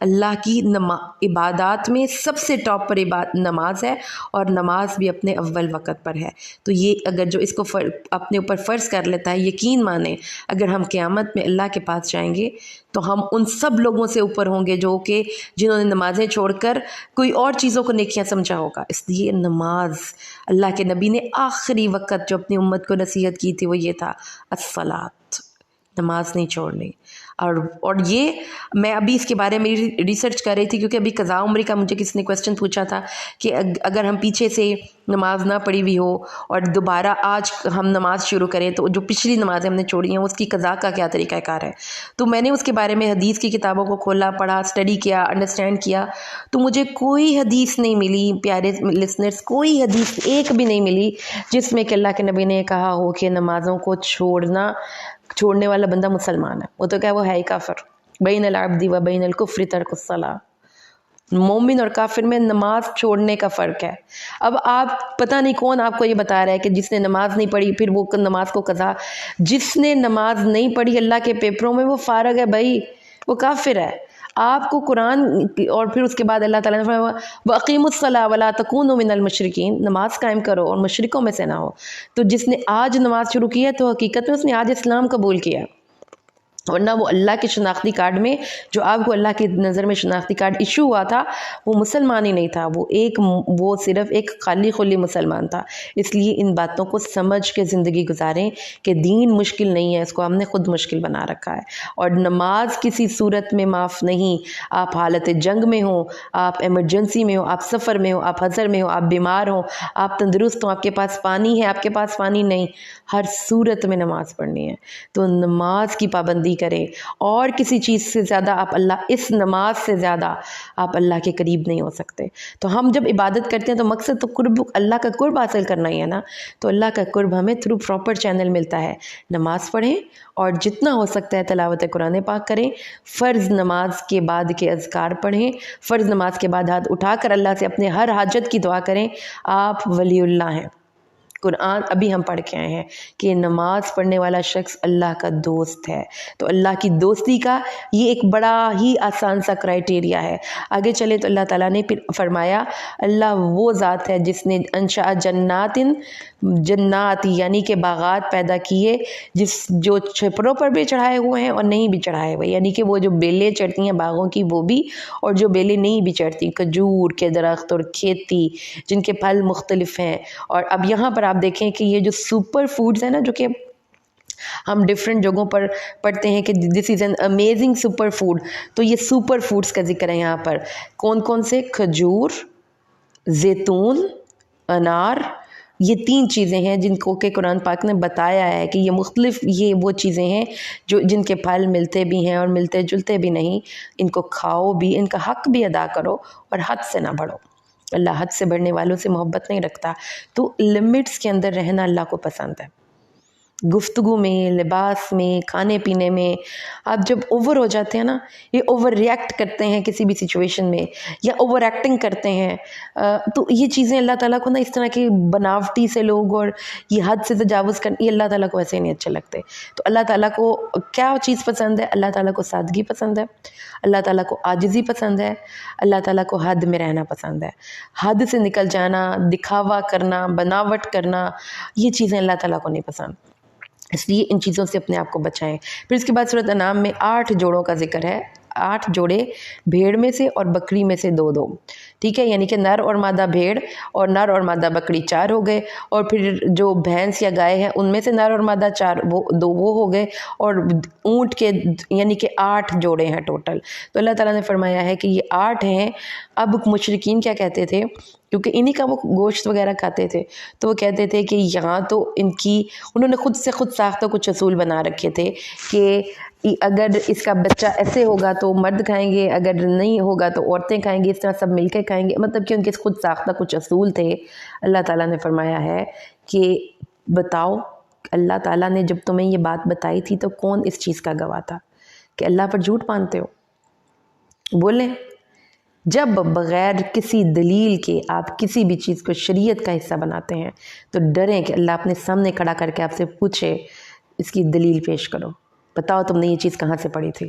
اللہ کی عبادات میں سب سے ٹاپ پر نماز ہے، اور نماز بھی اپنے اول وقت پر ہے۔ تو یہ اگر جو اس کو اپنے اوپر فرض کر لیتا ہے، یقین مانیں اگر ہم قیامت میں اللہ کے پاس جائیں گے تو ہم ان سب لوگوں سے اوپر ہوں گے جو کہ جنہوں نے نمازیں چھوڑ کر کوئی اور چیزوں کو نیکیاں سمجھا ہوگا۔ اس لیے نماز، اللہ کے نبی نے آخری وقت جو اپنی امت کو نصیحت کی تھی وہ یہ تھا، الصلاۃ، نماز نہیں چھوڑنی۔ اور یہ میں ابھی اس کے بارے میں ریسرچ کر رہی تھی، کیونکہ ابھی قضاء عمری کا مجھے کسی نے کویسچن پوچھا تھا کہ اگر ہم پیچھے سے نماز نہ پڑھی ہوئی ہو اور دوبارہ آج ہم نماز شروع کریں تو جو پچھلی نمازیں ہم نے چھوڑی ہیں اس کی قضاء کا کیا طریقہ کار ہے۔ تو میں نے اس کے بارے میں حدیث کی کتابوں کو کھولا، پڑھا، اسٹڈی کیا، انڈرسٹینڈ کیا، تو مجھے کوئی حدیث نہیں ملی، پیارے لسنرز، کوئی حدیث ایک بھی نہیں ملی جس میں کہ اللہ کے نبی نے کہا ہو کہ نمازوں کو چھوڑنے والا بندہ مسلمان ہے۔ وہ تو کیا، وہ ہے ہی کافر۔ بین العبد و بین الکفر ترک الصلاۃ، مومن اور کافر میں نماز چھوڑنے کا فرق ہے۔ اب آپ پتہ نہیں کون آپ کو یہ بتا رہا ہے کہ جس نے نماز نہیں پڑھی پھر وہ نماز کو قضا، جس نے نماز نہیں پڑھی اللہ کے پیپروں میں وہ فارغ ہے بھائی، وہ کافر ہے۔ آپ کو قرآن اور پھر اس کے بعد اللہ تعالیٰ نے فرمایا وَأَقِیمُوا الصَّلَاةَ وَلَا تَکُونُوا مِنَ الْمُشْرِکِینَ، نماز قائم کرو اور مشرکوں میں سے نہ ہو۔ تو جس نے آج نماز شروع کی ہے تو حقیقت میں اس نے آج اسلام قبول کیا ہے، ورنہ وہ اللہ کے شناختی کارڈ میں جو آپ کو اللہ کی نظر میں شناختی کارڈ ایشو ہوا تھا وہ مسلمان ہی نہیں تھا، وہ صرف ایک خالی خلی مسلمان تھا۔ اس لیے ان باتوں کو سمجھ کے زندگی گزاریں کہ دین مشکل نہیں ہے، اس کو ہم نے خود مشکل بنا رکھا ہے۔ اور نماز کسی صورت میں معاف نہیں، آپ حالت جنگ میں ہوں، آپ ایمرجنسی میں ہوں، آپ سفر میں ہوں، آپ حضر میں ہوں، آپ بیمار ہوں، آپ تندرست ہوں، آپ کے پاس پانی ہے، آپ کے پاس پانی نہیں، ہر صورت میں نماز پڑھنی ہے۔ تو نماز کی پابندی کریں، اور کسی چیز سے زیادہ اس نماز سے زیادہ آپ اللہ کے قریب نہیں ہو سکتے۔ تو ہم جب عبادت کرتے ہیں تو مقصد تو اللہ کا قرب حاصل کرنا ہی ہے نا، تو اللہ کا قرب ہمیں تھرو پراپر چینل ملتا ہے۔ نماز پڑھیں اور جتنا ہو سکتا ہے تلاوت قرآن پاک کریں، فرض نماز کے بعد کے اذکار پڑھیں، فرض نماز کے بعد ہاتھ اٹھا کر اللہ سے اپنے ہر حاجت کی دعا کریں، آپ ولی اللہ ہیں۔ قرآن ابھی ہم پڑھ کے آئے ہیں کہ نماز پڑھنے والا شخص اللہ کا دوست ہے۔ تو اللہ کی دوستی کا یہ ایک بڑا ہی آسان سا کرائٹیریا ہے۔ آگے چلے تو اللہ تعالیٰ نے پھر فرمایا اللہ وہ ذات ہے جس نے انشاء جنات یعنی کہ باغات پیدا کیے، جو چھپروں پر بھی چڑھائے ہوئے ہیں اور نہیں بھی چڑھائے ہوئے، یعنی کہ وہ جو بیلیں چڑھتی ہیں باغوں کی وہ بھی، اور جو بیلیں نہیں بھی چڑھتی، کھجور کے درخت اور کھیتی جن کے پھل مختلف ہیں۔ اور اب یہاں پر آپ دیکھیں کہ یہ جو سپر فوڈز ہیں نا، جو کہ ہم ڈیفرنٹ جگہوں پر پڑھتے ہیں کہ this is an amazing super food, تو یہ سپر فوڈز کا ذکر ہے یہاں پر۔ کون کون سے؟ کھجور، زیتون، انار، یہ 3 چیزیں ہیں جن کو کہ قرآن پاک نے بتایا ہے کہ یہ مختلف، یہ وہ چیزیں ہیں جن کے پھل ملتے بھی ہیں اور ملتے جلتے بھی نہیں، ان کو کھاؤ بھی، ان کا حق بھی ادا کرو اور حد سے نہ بڑھو۔ اللہ حد سے بڑھنے والوں سے محبت نہیں رکھتا، تو لمٹس کے اندر رہنا اللہ کو پسند ہے۔ گفتگو میں، لباس میں، کھانے پینے میں آپ جب اوور ہو جاتے ہیں نا، یہ اوور ریئیکٹ کرتے ہیں کسی بھی سچویشن میں، یا اوور ایکٹنگ کرتے ہیں، تو یہ چیزیں اللہ تعالیٰ کو نا اس طرح کے بناوٹی سے لوگ اور یہ حد سے تجاوز کرنے، یہ اللہ تعالیٰ کو ایسے نہیں اچھے لگتے۔ تو اللہ تعالیٰ کو کیا چیز پسند ہے؟ اللہ تعالیٰ کو سادگی پسند ہے، اللہ تعالیٰ کو عاجزی پسند ہے، اللہ تعالیٰ کو حد میں رہنا پسند ہے۔ حد سے نکل جانا، دکھاوا کرنا، بناوٹ کرنا، یہ چیزیں اللہ تعالیٰ کو نہیں پسند، اس لیے ان چیزوں سے اپنے آپ کو بچائیں۔ پھر اس کے بعد سورۃ انعام میں 8 جوڑوں کا ذکر ہے، 8 جوڑے بھیڑ میں سے اور بکری میں سے 2 2، ٹھیک ہے، یعنی کہ نر اور مادہ بھیڑ اور نر اور مادہ بکری 4 ہو گئے، اور پھر جو بھینس یا گائے ہیں ان میں سے نر اور مادہ 4 وہ 2 ہو گئے، اور اونٹ کے یعنی کہ 8 جوڑے ہیں ٹوٹل۔ تو اللہ تعالیٰ نے فرمایا ہے کہ یہ 8 ہیں۔ اب مشرکین کیا کہتے تھے، کیونکہ انہی کا وہ گوشت وغیرہ کھاتے تھے، تو وہ کہتے تھے کہ یہاں تو انہوں نے خود سے خود ساختہ کچھ اصول بنا رکھے تھے کہ اگر اس کا بچہ ایسے ہوگا تو مرد کھائیں گے، اگر نہیں ہوگا تو عورتیں کھائیں گی، اس طرح سب مل کے کھائیں گے، مطلب کہ ان کے خود ساختہ کچھ اصول تھے۔ اللہ تعالیٰ نے فرمایا ہے کہ بتاؤ، اللہ تعالیٰ نے جب تمہیں یہ بات بتائی تھی تو کون اس چیز کا گواہ تھا کہ اللہ پر جھوٹ مانتے ہو؟ بولیں، جب بغیر کسی دلیل کے آپ کسی بھی چیز کو شریعت کا حصہ بناتے ہیں تو ڈریں کہ اللہ اپنے سامنے کھڑا کر کے آپ سے پوچھے اس کی دلیل پیش کرو، بتاؤ تم نے یہ چیز کہاں سے پڑھی تھی۔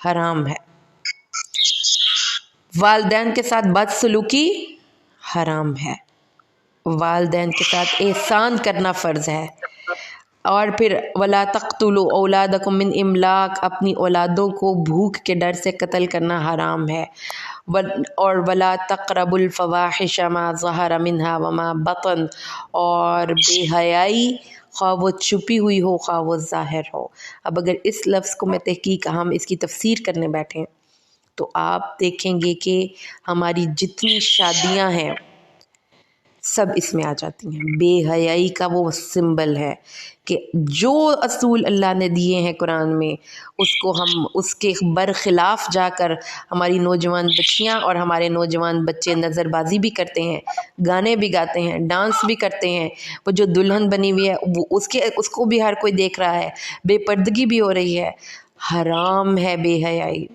حرام ہے. والدین کے ساتھ بدسلوکی حرام ہے. والدین کے ساتھ احسان کرنا فرض ہے. اور پھر ولا تقتلوا اولادکم من املاق، اپنی اولادوں کو بھوک کے ڈر سے قتل کرنا حرام ہے. اور ولا تقربوا الفواحش ما ظہر منها وما بطن، اور بے حیائی خواہ وہ چھپی ہوئی ہو خواہ وہ ظاہر ہو. اب اگر اس لفظ کو میں تحقیق ہم اس کی تفسیر کرنے بیٹھیں تو آپ دیکھیں گے کہ ہماری جتنی شادیاں ہیں سب اس میں آ جاتی ہیں. بے حیائی کا وہ سمبل ہے کہ جو اصول اللہ نے دیے ہیں قرآن میں اس کو ہم اس کے برخلاف جا کر ہماری نوجوان بچیاں اور ہمارے نوجوان بچے نظر بازی بھی کرتے ہیں، گانے بھی گاتے ہیں، ڈانس بھی کرتے ہیں. وہ جو دلہن بنی ہوئی ہے وہ اس کو بھی ہر کوئی دیکھ رہا ہے، بے پردگی بھی ہو رہی ہے. حرام ہے بے حیائی.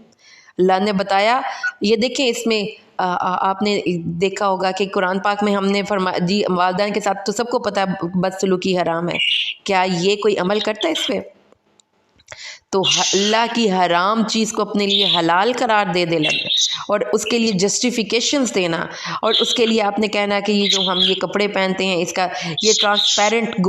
اللہ نے بتایا، یہ دیکھیں اس میں آپ نے دیکھا ہوگا کہ قرآن پاک میں ہم نے فرمایا جی والدین کے ساتھ تو سب کو پتہ ہے بدسلوکی حرام ہے. کیا یہ کوئی عمل کرتا ہے اس پہ؟ تو اللہ کی حرام چیز کو اپنے لیے حلال قرار دے دینا اور اس کے لیے جسٹیفیکیشنز دینا، اور اس کے لیے آپ نے کہنا کہ یہ جو ہم یہ کپڑے پہنتے ہیں اس کا یہ ٹرانسپیرنٹ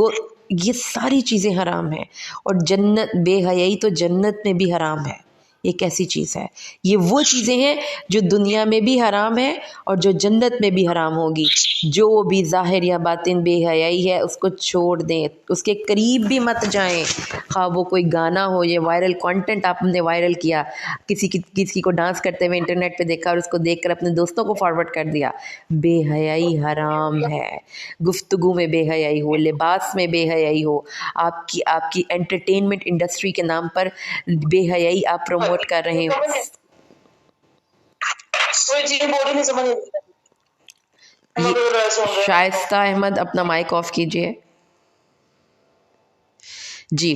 یہ ساری چیزیں حرام ہیں. اور جنت، بے حیائی تو جنت میں بھی حرام ہے. یہ کیسی چیز ہے؟ یہ وہ چیزیں ہیں جو دنیا میں بھی حرام ہے اور جو جنت میں بھی حرام ہوگی. جو بھی ظاہر یا باطن بے حیائی ہے اس کو چھوڑ دیں، اس کے قریب بھی مت جائیں. خواہ وہ کوئی گانا ہو، یہ وائرل کانٹینٹ آپ نے وائرل کیا، کسی کو ڈانس کرتے ہوئے انٹرنیٹ پہ دیکھا اور اس کو دیکھ کر اپنے دوستوں کو فارورڈ کر دیا. بے حیائی حرام ہے. گفتگو میں بے حیائی ہو، لباس میں بے حیائی ہو، آپ کی انٹرٹینمنٹ انڈسٹری کے نام پر بے حیائی آپ پروموٹ کر رہے ہو. شائستہ احمد اپنا مائک آف کیجئے. جی،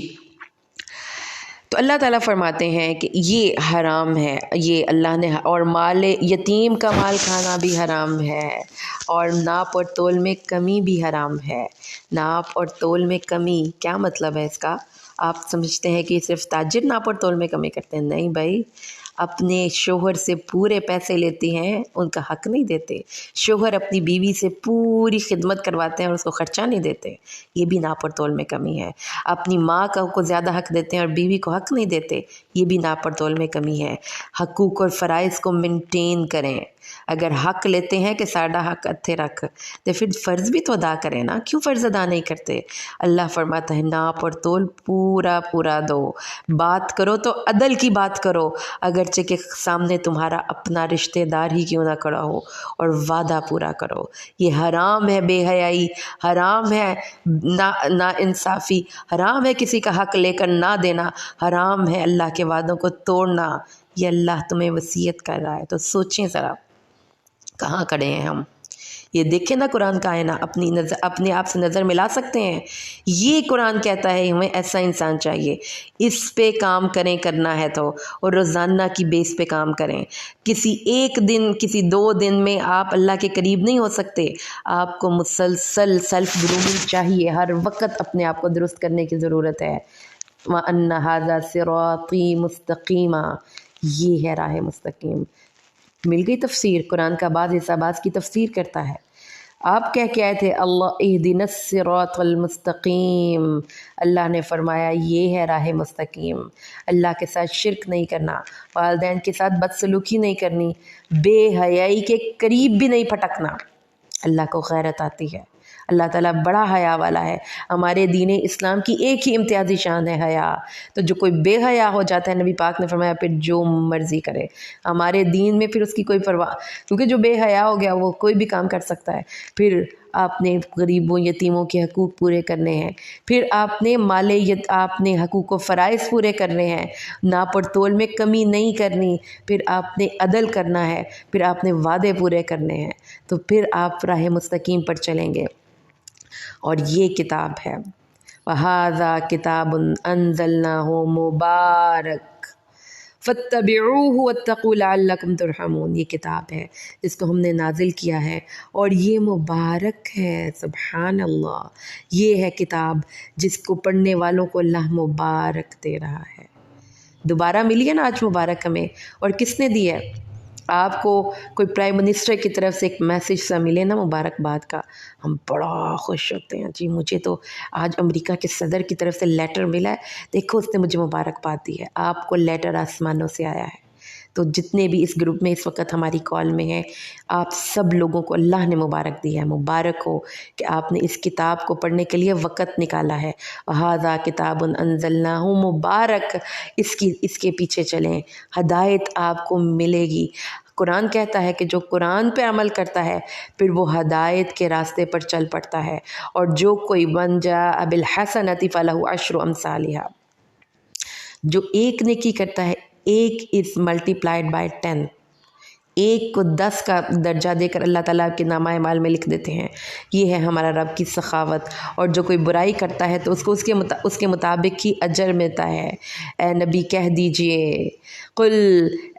تو اللہ تعالیٰ فرماتے ہیں کہ یہ حرام ہے، یہ اللہ نے، اور مال یتیم کا مال کھانا بھی حرام ہے، اور ناپ اور تول میں کمی بھی حرام ہے. ناپ اور تول میں کمی کیا مطلب ہے اس کا؟ آپ سمجھتے ہیں کہ صرف تاجر ناپ اور تول میں کمی کرتے ہیں؟ نہیں بھائی، اپنے شوہر سے پورے پیسے لیتے ہیں، ان کا حق نہیں دیتے. شوہر اپنی بیوی سے پوری خدمت کرواتے ہیں اور اس کو خرچہ نہیں دیتے، یہ بھی ناپ اور تول میں کمی ہے. اپنی ماں کو زیادہ حق دیتے ہیں اور بیوی کو حق نہیں دیتے، یہ بھی ناپ اور تول میں کمی ہے. حقوق اور فرائض کو مینٹین کریں. اگر حق لیتے ہیں کہ ساڈا حق اتھے رکھ، تو پھر فرض بھی تو ادا کریں نا. کیوں فرض ادا نہیں کرتے؟ اللہ فرماتا ہے ناپ اور تول پورا پورا دو. بات کرو تو عدل کی بات کرو، اگرچہ کہ سامنے تمہارا اپنا رشتہ دار ہی کیوں نہ کھڑا ہو، اور وعدہ پورا کرو. یہ حرام ہے بے حیائی، حرام ہے نا انصافی، حرام ہے کسی کا حق لے کر نہ دینا، حرام ہے اللہ کے وعدوں کو توڑنا. یہ اللہ تمہیں وصیت کر رہا ہے. تو سوچیں ذرا کہاں کھڑے ہیں ہم. یہ دیکھیں نا قرآن کا آئینہ، اپنے آپ سے نظر ملا سکتے ہیں. یہ قرآن کہتا ہے ہمیں ایسا انسان چاہیے. اس پہ کام کریں، کرنا ہے تو، اور روزانہ کی بیس پہ کام کریں. کسی ایک دن، کسی 2 دن میں آپ اللہ کے قریب نہیں ہو سکتے. آپ کو مسلسل سیلف گرومنگ چاہیے، ہر وقت اپنے آپ کو درست کرنے کی ضرورت ہے. وَأَنَّ هَذَا صِرَاطِي مُسْتَقِيمًا، یہ ہے راہ مستقیم. مل گئی تفسیر. قرآن کا بعض حصہ بعض کی تفسیر کرتا ہے. آپ کہہ کے آئے تھے اللہ اہدنا الصراط المستقیم، اللہ نے فرمایا یہ ہے راہ مستقیم. اللہ کے ساتھ شرک نہیں کرنا، والدین کے ساتھ بدسلوکی نہیں کرنی، بے حیائی کے قریب بھی نہیں پھٹکنا. اللہ کو غیرت آتی ہے. اللہ تعالیٰ بڑا حیا والا ہے. ہمارے دین اسلام کی ایک ہی امتیازی شان ہے حیا. تو جو کوئی بے حیا ہو جاتا ہے، نبی پاک نے فرمایا پھر جو مرضی کرے. ہمارے دین میں پھر اس کی کوئی پرواہ، کیونکہ جو بے حیا ہو گیا وہ کوئی بھی کام کر سکتا ہے. پھر آپ نے غریبوں یتیموں کے حقوق پورے کرنے ہیں، پھر آپ نے آپ نے حقوق و فرائض پورے کرنے ہیں، ناپ اور تول میں کمی نہیں کرنی، پھر آپ نے عدل کرنا ہے، پھر آپ نے وعدے پورے کرنے ہیں. تو پھر آپ راہ مستقیم پر چلیں گے. اور یہ کتاب ہے وَهَذَا كِتَابٌ أَنزَلْنَاهُ مُبَارَكٌ فَاتَّبِعُوهُ وَاتَّقُوا لَعَلَّكُمْ تُرْحَمُونَ. یہ کتاب ہے جس کو ہم نے نازل کیا ہے اور یہ مبارک ہے. سبحان اللہ، یہ ہے کتاب جس کو پڑھنے والوں کو اللہ مبارک دے رہا ہے. دوبارہ ملی ہے نا آج مبارک ہمیں، اور کس نے دی ہے؟ آپ کو کوئی پرائم منسٹر کی طرف سے ایک میسیج سا ملے نا مبارکباد کا، ہم بڑا خوش ہوتے ہیں، جی مجھے تو آج امریکہ کے صدر کی طرف سے لیٹر ملا ہے، دیکھو اس نے مجھے مبارکباد دی ہے۔ آپ کو لیٹر آسمانوں سے آیا ہے۔ تو جتنے بھی اس گروپ میں اس وقت ہماری کال میں ہیں، آپ سب لوگوں کو اللہ نے مبارک دیا ہے۔ مبارک ہو کہ آپ نے اس کتاب کو پڑھنے کے لیے وقت نکالا ہے۔ وَهَذَا كِتَابٌ أَنزَلْنَاهُ مبارک، اس کے پیچھے چلیں، ہدایت آپ کو ملے گی۔ قرآن کہتا ہے کہ جو قرآن پہ عمل کرتا ہے پھر وہ ہدایت کے راستے پر چل پڑتا ہے، اور جو کوئی من جاء بالحسنۃ فلہ عشر امثالھا، جو ایک نیکی کرتا ہے، ایک از ملٹی پلائڈ بائی 10، ایک کو 10 کا درجہ دے کر اللہ تعالیٰ کے نامہ اعمال میں لکھ دیتے ہیں۔ یہ ہے ہمارا رب کی سخاوت۔ اور جو کوئی برائی کرتا ہے تو اس کو اس کے مطابق ہی اجر ملتا ہے۔ اے نبی کہہ دیجئے، قل،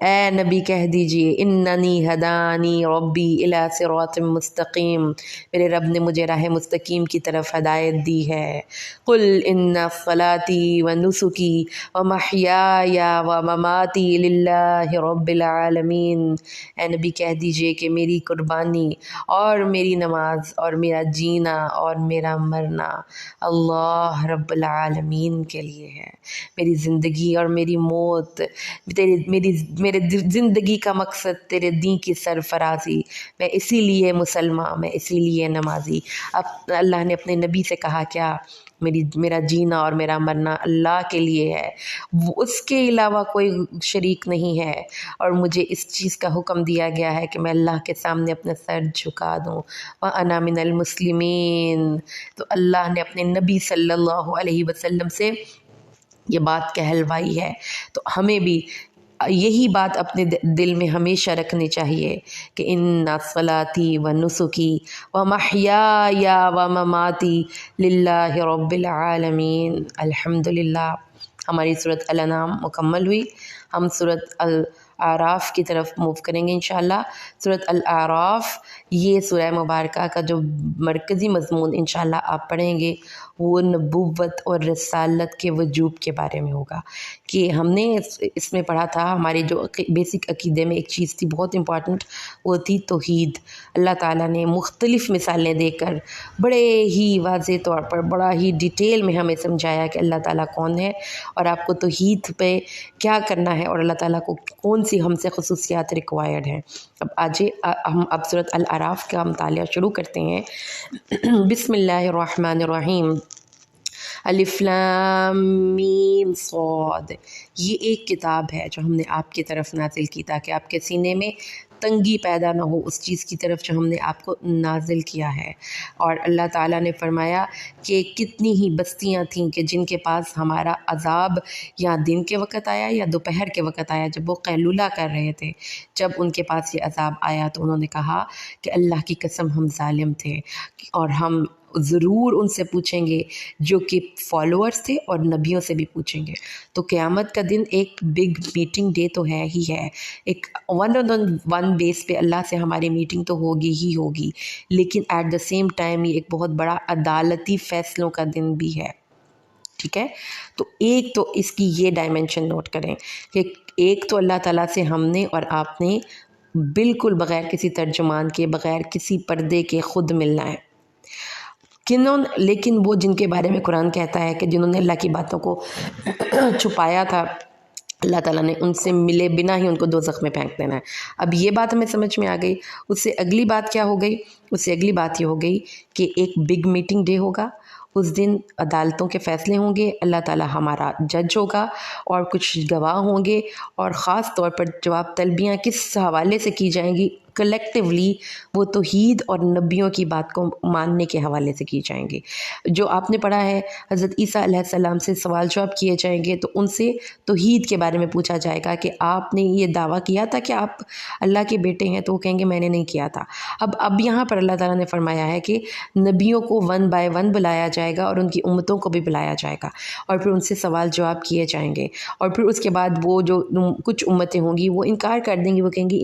اے نبی کہہ دیجئے، اننی ہدانی ربی الی صراط مستقیم، میرے رب نے مجھے راہ مستقیم کی طرف ہدایت دی ہے۔ قل ان صلاتی و نسکی و محیای و مماتی للہ رب العالمین، اے نبی کہہ دیجئے کہ میری قربانی اور میری نماز اور میرا جینا اور میرا مرنا اللہ رب العالمین کے لیے ہے۔ میری زندگی اور میری موت، میرے زندگی کا مقصد تیرے دین کی سرفرازی، میں اسی لیے مسلمان، میں اسی لیے نمازی۔ اب اللہ نے اپنے نبی سے کہا کیا؟ میرا جینا اور میرا مرنا اللہ کے لیے ہے، اس کے علاوہ کوئی شریک نہیں ہے، اور مجھے اس چیز کا حکم دیا گیا ہے کہ میں اللہ کے سامنے اپنا سر جھکا دوں، وَأَنَا مِنَ الْمُسْلِمِينَ۔ تو اللہ نے اپنے نبی صلی اللہ علیہ وسلم سے یہ بات کہلوائی ہے، تو ہمیں بھی یہی بات اپنے دل میں ہمیشہ رکھنی چاہیے کہ ان صلاتی و نسکی و محیای و مماتی للہ رب العالمین۔ الحمدللہ ہماری سورۃ الانعام مکمل ہوئی۔ ہم سورۃ الاعراف کی طرف موو کریں گے انشاءاللہ۔ سورۃ الاعراف یہ سورہ مبارکہ کا جو مرکزی مضمون انشاءاللہ آپ پڑھیں گے وہ نبوت اور رسالت کے وجوب کے بارے میں ہوگا، کہ ہم نے اس میں پڑھا تھا، ہمارے جو بیسک عقیدے میں ایک چیز تھی بہت امپورٹنٹ، وہ تھی توحید۔ اللہ تعالیٰ نے مختلف مثالیں دے کر بڑے ہی واضح طور پر بڑا ہی ڈیٹیل میں ہمیں سمجھایا کہ اللہ تعالیٰ کون ہے اور آپ کو توحید پہ کیا کرنا ہے، اور اللہ تعالیٰ کو کون سی ہم سے خصوصیات ریکوائرڈ ہیں۔ ہم اب سورۃ الاعراف کا مطالعہ شروع کرتے ہیں۔ بسم اللہ الرحمن الرحیم۔ الف لام میم صاد، یہ ایک کتاب ہے جو ہم نے آپ کی طرف نازل کی تاکہ آپ کے سینے میں تنگی پیدا نہ ہو اس چیز کی طرف جو ہم نے آپ کو نازل کیا ہے۔ اور اللہ تعالیٰ نے فرمایا کہ کتنی ہی بستیاں تھیں کہ جن کے پاس ہمارا عذاب یا دن کے وقت آیا یا دوپہر کے وقت آیا، جب وہ قیلولہ کر رہے تھے، جب ان کے پاس یہ عذاب آیا تو انہوں نے کہا کہ اللہ کی قسم ہم ظالم تھے، اور ہم ضرور ان سے پوچھیں گے جو کہ فالوورز تھے، اور نبیوں سے بھی پوچھیں گے۔ تو قیامت کا دن ایک بگ میٹنگ ڈے تو ہے ہی ہے، ایک ون بیس پہ اللہ سے ہماری میٹنگ تو ہوگی ہی ہوگی، لیکن ایٹ دا سیم ٹائم یہ ایک بہت بڑا عدالتی فیصلوں کا دن بھی ہے، ٹھیک ہے؟ تو ایک تو اس کی یہ ڈائمنشن نوٹ کریں کہ ایک تو اللہ تعالیٰ سے ہم نے اور آپ نے بالکل بغیر کسی ترجمان کے، بغیر کسی پردے کے خود ملنا ہے۔ لیکن وہ جن کے بارے میں قرآن کہتا ہے کہ جنہوں نے اللہ کی باتوں کو چھپایا تھا، اللہ تعالیٰ نے ان سے ملے بنا ہی ان کو دوزخ میں پھینک دینا ہے۔ اب یہ بات ہمیں سمجھ میں آ گئی۔ اس سے اگلی بات کیا ہو گئی؟ اس سے اگلی بات یہ ہو گئی کہ ایک بگ میٹنگ ڈے ہوگا، اس دن عدالتوں کے فیصلے ہوں گے، اللہ تعالیٰ ہمارا جج ہوگا، اور کچھ گواہ ہوں گے، اور خاص طور پر جواب طلبیاں کس حوالے سے کی جائیں گی؟ کلیکٹیولی وہ توحید اور نبیوں کی بات کو ماننے کے حوالے سے کی جائیں گے۔ جو آپ نے پڑھا ہے حضرت عیسیٰ علیہ السلام سے سوال جواب کیے جائیں گے، تو ان سے توحید کے بارے میں پوچھا جائے گا کہ آپ نے یہ دعویٰ کیا تھا کہ آپ اللہ کے بیٹے ہیں، تو وہ کہیں گے میں نے نہیں کیا تھا۔ اب یہاں پر اللہ تعالیٰ نے فرمایا ہے کہ نبیوں کو 1 بائی 1 بلایا جائے گا، اور ان کی امتوں کو بھی بلایا جائے گا، اور پھر ان سے سوال جواب کیے جائیں گے، اور پھر اس کے بعد وہ جو کچھ امتیں ہوں گی وہ انکار کر دیں گی، وہ کہیں گی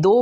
2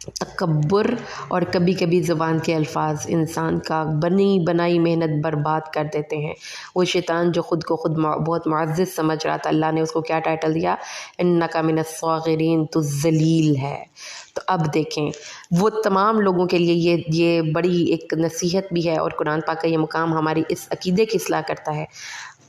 تکبر اور کبھی کبھی زبان کے الفاظ انسان کا بنی بنائی محنت برباد کر دیتے ہیں۔ وہ شیطان جو خود کو خود بہت معزز سمجھ رہا تھا، اللہ نے اس کو کیا ٹائٹل دیا؟ انک من الصاغرین، تو ذلیل ہے۔ تو اب دیکھیں وہ تمام لوگوں کے لیے یہ بڑی ایک نصیحت بھی ہے، اور قرآن پاک کا یہ مقام ہماری اس عقیدے کی اصلاح کرتا ہے۔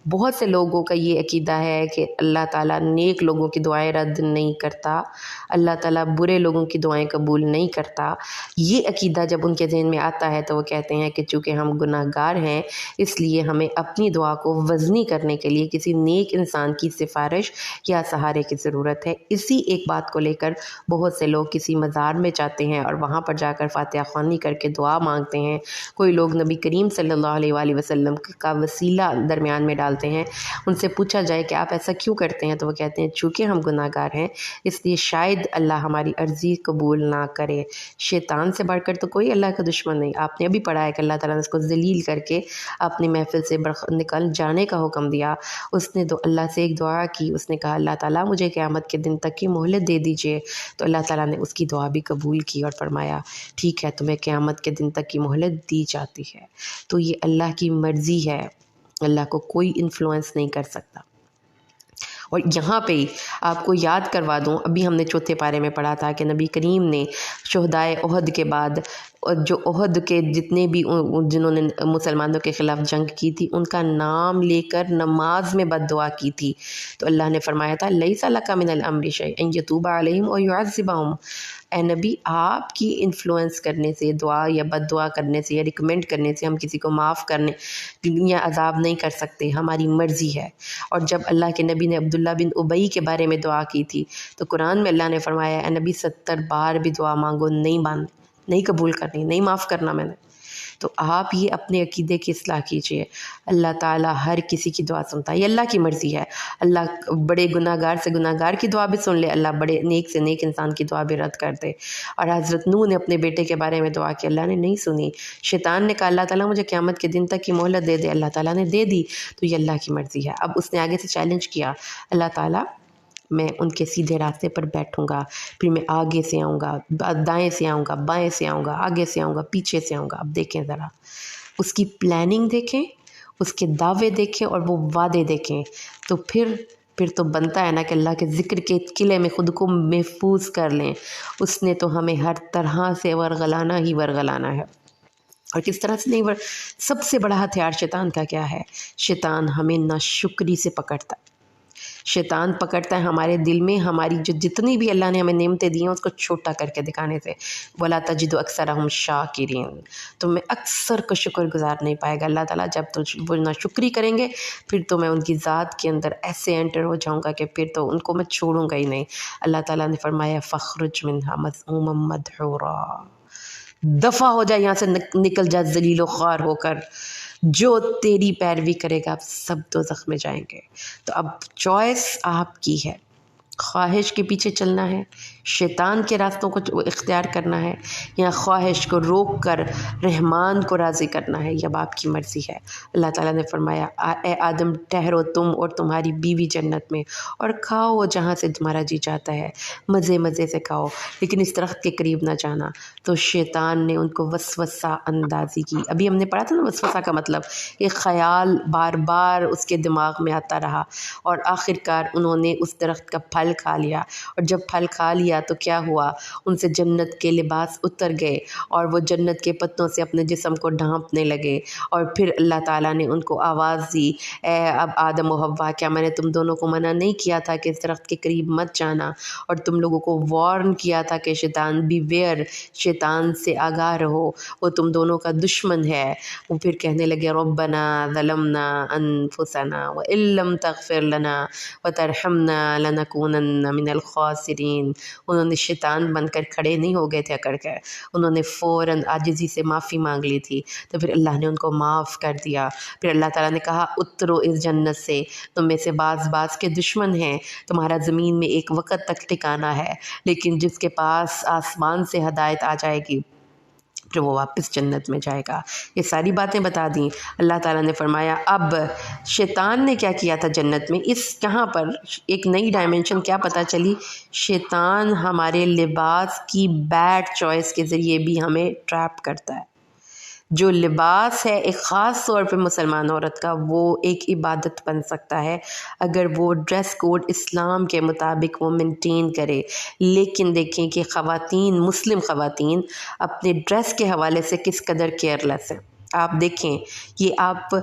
بہت سے لوگوں کا یہ عقیدہ ہے کہ اللہ تعالیٰ نیک لوگوں کی دعائیں رد نہیں کرتا، اللہ تعالیٰ برے لوگوں کی دعائیں قبول نہیں کرتا۔ یہ عقیدہ جب ان کے ذہن میں آتا ہے تو وہ کہتے ہیں کہ چونکہ ہم گناہ گار ہیں اس لیے ہمیں اپنی دعا کو وزنی کرنے کے لیے کسی نیک انسان کی سفارش یا سہارے کی ضرورت ہے۔ اسی ایک بات کو لے کر بہت سے لوگ کسی مزار میں جاتے ہیں اور وہاں پر جا کر فاتحہ خوانی کر کے دعا مانگتے ہیں۔ کوئی لوگ نبی کریم صلی اللہ علیہ وآلہ وسلم کا وسیلہ درمیان میں ڈالتے ہیں۔ ان سے پوچھا جائے کہ آپ ایسا کیوں کرتے ہیں تو وہ کہتے ہیں چونکہ ہم گناہ گار ہیں اس لیے شاید اللہ ہماری عرضی قبول نہ کرے۔ شیطان سے بڑھ کر تو کوئی اللہ کا دشمن نہیں۔ آپ نے ابھی پڑھا ہے کہ اللہ تعالیٰ نے اس کو ذلیل کر کے اپنی محفل سے نکل جانے کا حکم دیا۔ اس نے تو اللہ سے ایک دعا کی، اس نے کہا اللہ تعالیٰ مجھے قیامت کے دن تک کی مہلت دے دیجیے، تو اللہ تعالیٰ نے اس کی دعا بھی قبول کی اور فرمایا ٹھیک ہے تمہیں قیامت کے دن تک کی مہلت دی جاتی ہے۔ تو یہ اللہ کی مرضی ہے، اللہ کو کوئی انفلوئنس نہیں کر سکتا۔ اور یہاں پہ آپ کو یاد کروا دوں، ابھی ہم نے چوتھے پارے میں پڑھا تھا کہ نبی کریم نے شہدائے احد کے بعد جو احد کے جتنے بھی جنہوں نے مسلمانوں کے خلاف جنگ کی تھی ان کا نام لے کر نماز میں بد دعا کی تھی، تو اللہ نے فرمایا تھا لیس لک من الامر شیء ان یتوب علیہم او یعذبہم۔ اے نبی آپ کی انفلوئنس کرنے سے، دعا یا بد دعا کرنے سے یا ریکمینڈ کرنے سے ہم کسی کو معاف کرنے یا عذاب نہیں کر سکتے، ہماری مرضی ہے۔ اور جب اللہ کے نبی نے عبداللہ بن ابی کے بارے میں دعا کی تھی تو قرآن میں اللہ نے فرمایا اے نبی 70 بار بھی دعا مانگو نہیں قبول کرنی، نہیں معاف کرنا میں نے۔ تو آپ یہ اپنے عقیدے کی اصلاح کیجئے، اللہ تعالیٰ ہر کسی کی دعا سنتا ہے، یہ اللہ کی مرضی ہے۔ اللہ بڑے گناہ گار سے گناہ گار کی دعا بھی سن لے، اللہ بڑے نیک سے نیک انسان کی دعا بھی رد کر دے۔ اور حضرت نوح نے اپنے بیٹے کے بارے میں دعا کی، اللہ نے نہیں سنی۔ شیطان نے کہا اللہ تعالیٰ مجھے قیامت کے دن تک کی مہلت دے دے، اللہ تعالیٰ نے دے دی، تو یہ اللہ کی مرضی ہے۔ اب اس نے آگے سے چیلنج کیا اللہ تعالیٰ میں ان کے سیدھے راستے پر بیٹھوں گا، پھر میں آگے سے آؤں گا، دائیں سے آؤں گا، بائیں سے آؤں گا، آگے سے آؤں گا، پیچھے سے آؤں گا۔ اب دیکھیں ذرا اس کی پلاننگ دیکھیں، اس کے دعوے دیکھیں اور وہ وعدے دیکھیں، تو پھر تو بنتا ہے نا کہ اللہ کے ذکر کے قلعے میں خود کو محفوظ کر لیں۔ اس نے تو ہمیں ہر طرح سے ورغلانا ہی ورغلانا ہے۔ اور کس طرح سے نہیں سب سے بڑا ہتھیار شیطان کا کیا ہے؟ شیطان ہمیں ناشکری سے پکڑتا ہے۔ شیطان پکڑتا ہے ہمارے دل میں ہماری جو جتنی بھی اللہ نے ہمیں نعمتیں دی ہیں اس کو چھوٹا کر کے دکھانے سے۔ وَلَا تَجِدُ أَكْثَرَهُمْ شَاكِرِينَ، تو میں اکثر کو شکر گزار نہیں پائے گا اللہ تعالیٰ۔ جب تو وہ ناشکری کریں گے پھر تو میں ان کی ذات کے اندر ایسے انٹر ہو جاؤں گا کہ پھر تو ان کو میں چھوڑوں گا ہی نہیں۔ اللہ تعالیٰ نے فرمایا فَاخْرُجْ مِنْهَا مَذْمُومًا مَدْحُورًا، دفع ہو جائے یہاں سے، نکل جا ذلیل و خوار ہو کر، جو تیری پیروی کرے گا سب دوزخ میں جائیں گے۔ تو اب چوائس آپ کی ہے، خواہش کے پیچھے چلنا ہے، شیطان کے راستوں کو اختیار کرنا ہے، یا خواہش کو روک کر رحمان کو راضی کرنا ہے، یہ اب آپ کی مرضی ہے۔ اللہ تعالیٰ نے فرمایا اے آدم ٹھہرو تم اور تمہاری بیوی جنت میں اور کھاؤ جہاں سے تمہارا جی چاہتا ہے، مزے مزے سے کھاؤ لیکن اس درخت کے قریب نہ جانا۔ تو شیطان نے ان کو وسوسہ اندازی کی۔ ابھی ہم نے پڑھا تھا نا وسوسہ کا مطلب ایک خیال بار بار اس کے دماغ میں آتا رہا، اور آخرکار انہوں نے اس درخت کا پھل کھا لیا، اور جب پھل کھا لیا تو کیا ہوا، ان سے جنت کے لباس اتر گئے اور وہ جنت کے پتوں سے اپنے جسم کو ڈھانپنے لگے۔ اور پھر اللہ تعالیٰ نے ان کو آواز دی اے اب آدم و حوا، کیا میں نے تم دونوں کو منع نہیں کیا تھا کہ اس درخت کے قریب مت جانا، اور تم لوگوں کو وارن کیا تھا کہ شیطان بی ویئر، شیطان سے آگاہ رہو، وہ تم دونوں کا دشمن ہے۔ وہ پھر کہنے لگے ربنا ظلمنا انفسنا وان لم تغفر لنا وترحمنا لنکونن من الخاسرین۔ انہوں نے شیطان بن کر کھڑے نہیں ہو گئے تھے اکڑ کر، انہوں نے فوراً عاجزی سے معافی مانگ لی تھی، تو پھر اللہ نے ان کو معاف کر دیا۔ پھر اللہ تعالیٰ نے کہا اترو اس جنت سے، تم میں سے بعض کے دشمن ہیں، تمہارا زمین میں ایک وقت تک ٹھکانا ہے، لیکن جس کے پاس آسمان سے ہدایت آ جائے گی پھر وہ واپس جنت میں جائے گا. یہ ساری باتیں بتا دیں. اللہ تعالیٰ نے فرمایا اب شیطان نے کیا کیا تھا جنت میں، اس یہاں پر ایک نئی ڈائمنشن کیا پتہ چلی. شیطان ہمارے لباس کی بیڈ چوائس کے ذریعے بھی ہمیں ٹریپ کرتا ہے. جو لباس ہے ایک خاص طور پہ مسلمان عورت کا، وہ ایک عبادت بن سکتا ہے اگر وہ ڈریس کوڈ اسلام کے مطابق وہ مینٹین کرے. لیکن دیکھیں کہ خواتین، مسلم خواتین اپنے ڈریس کے حوالے سے کس قدر کیئرلیس ہیں. آپ دیکھیں، یہ آپ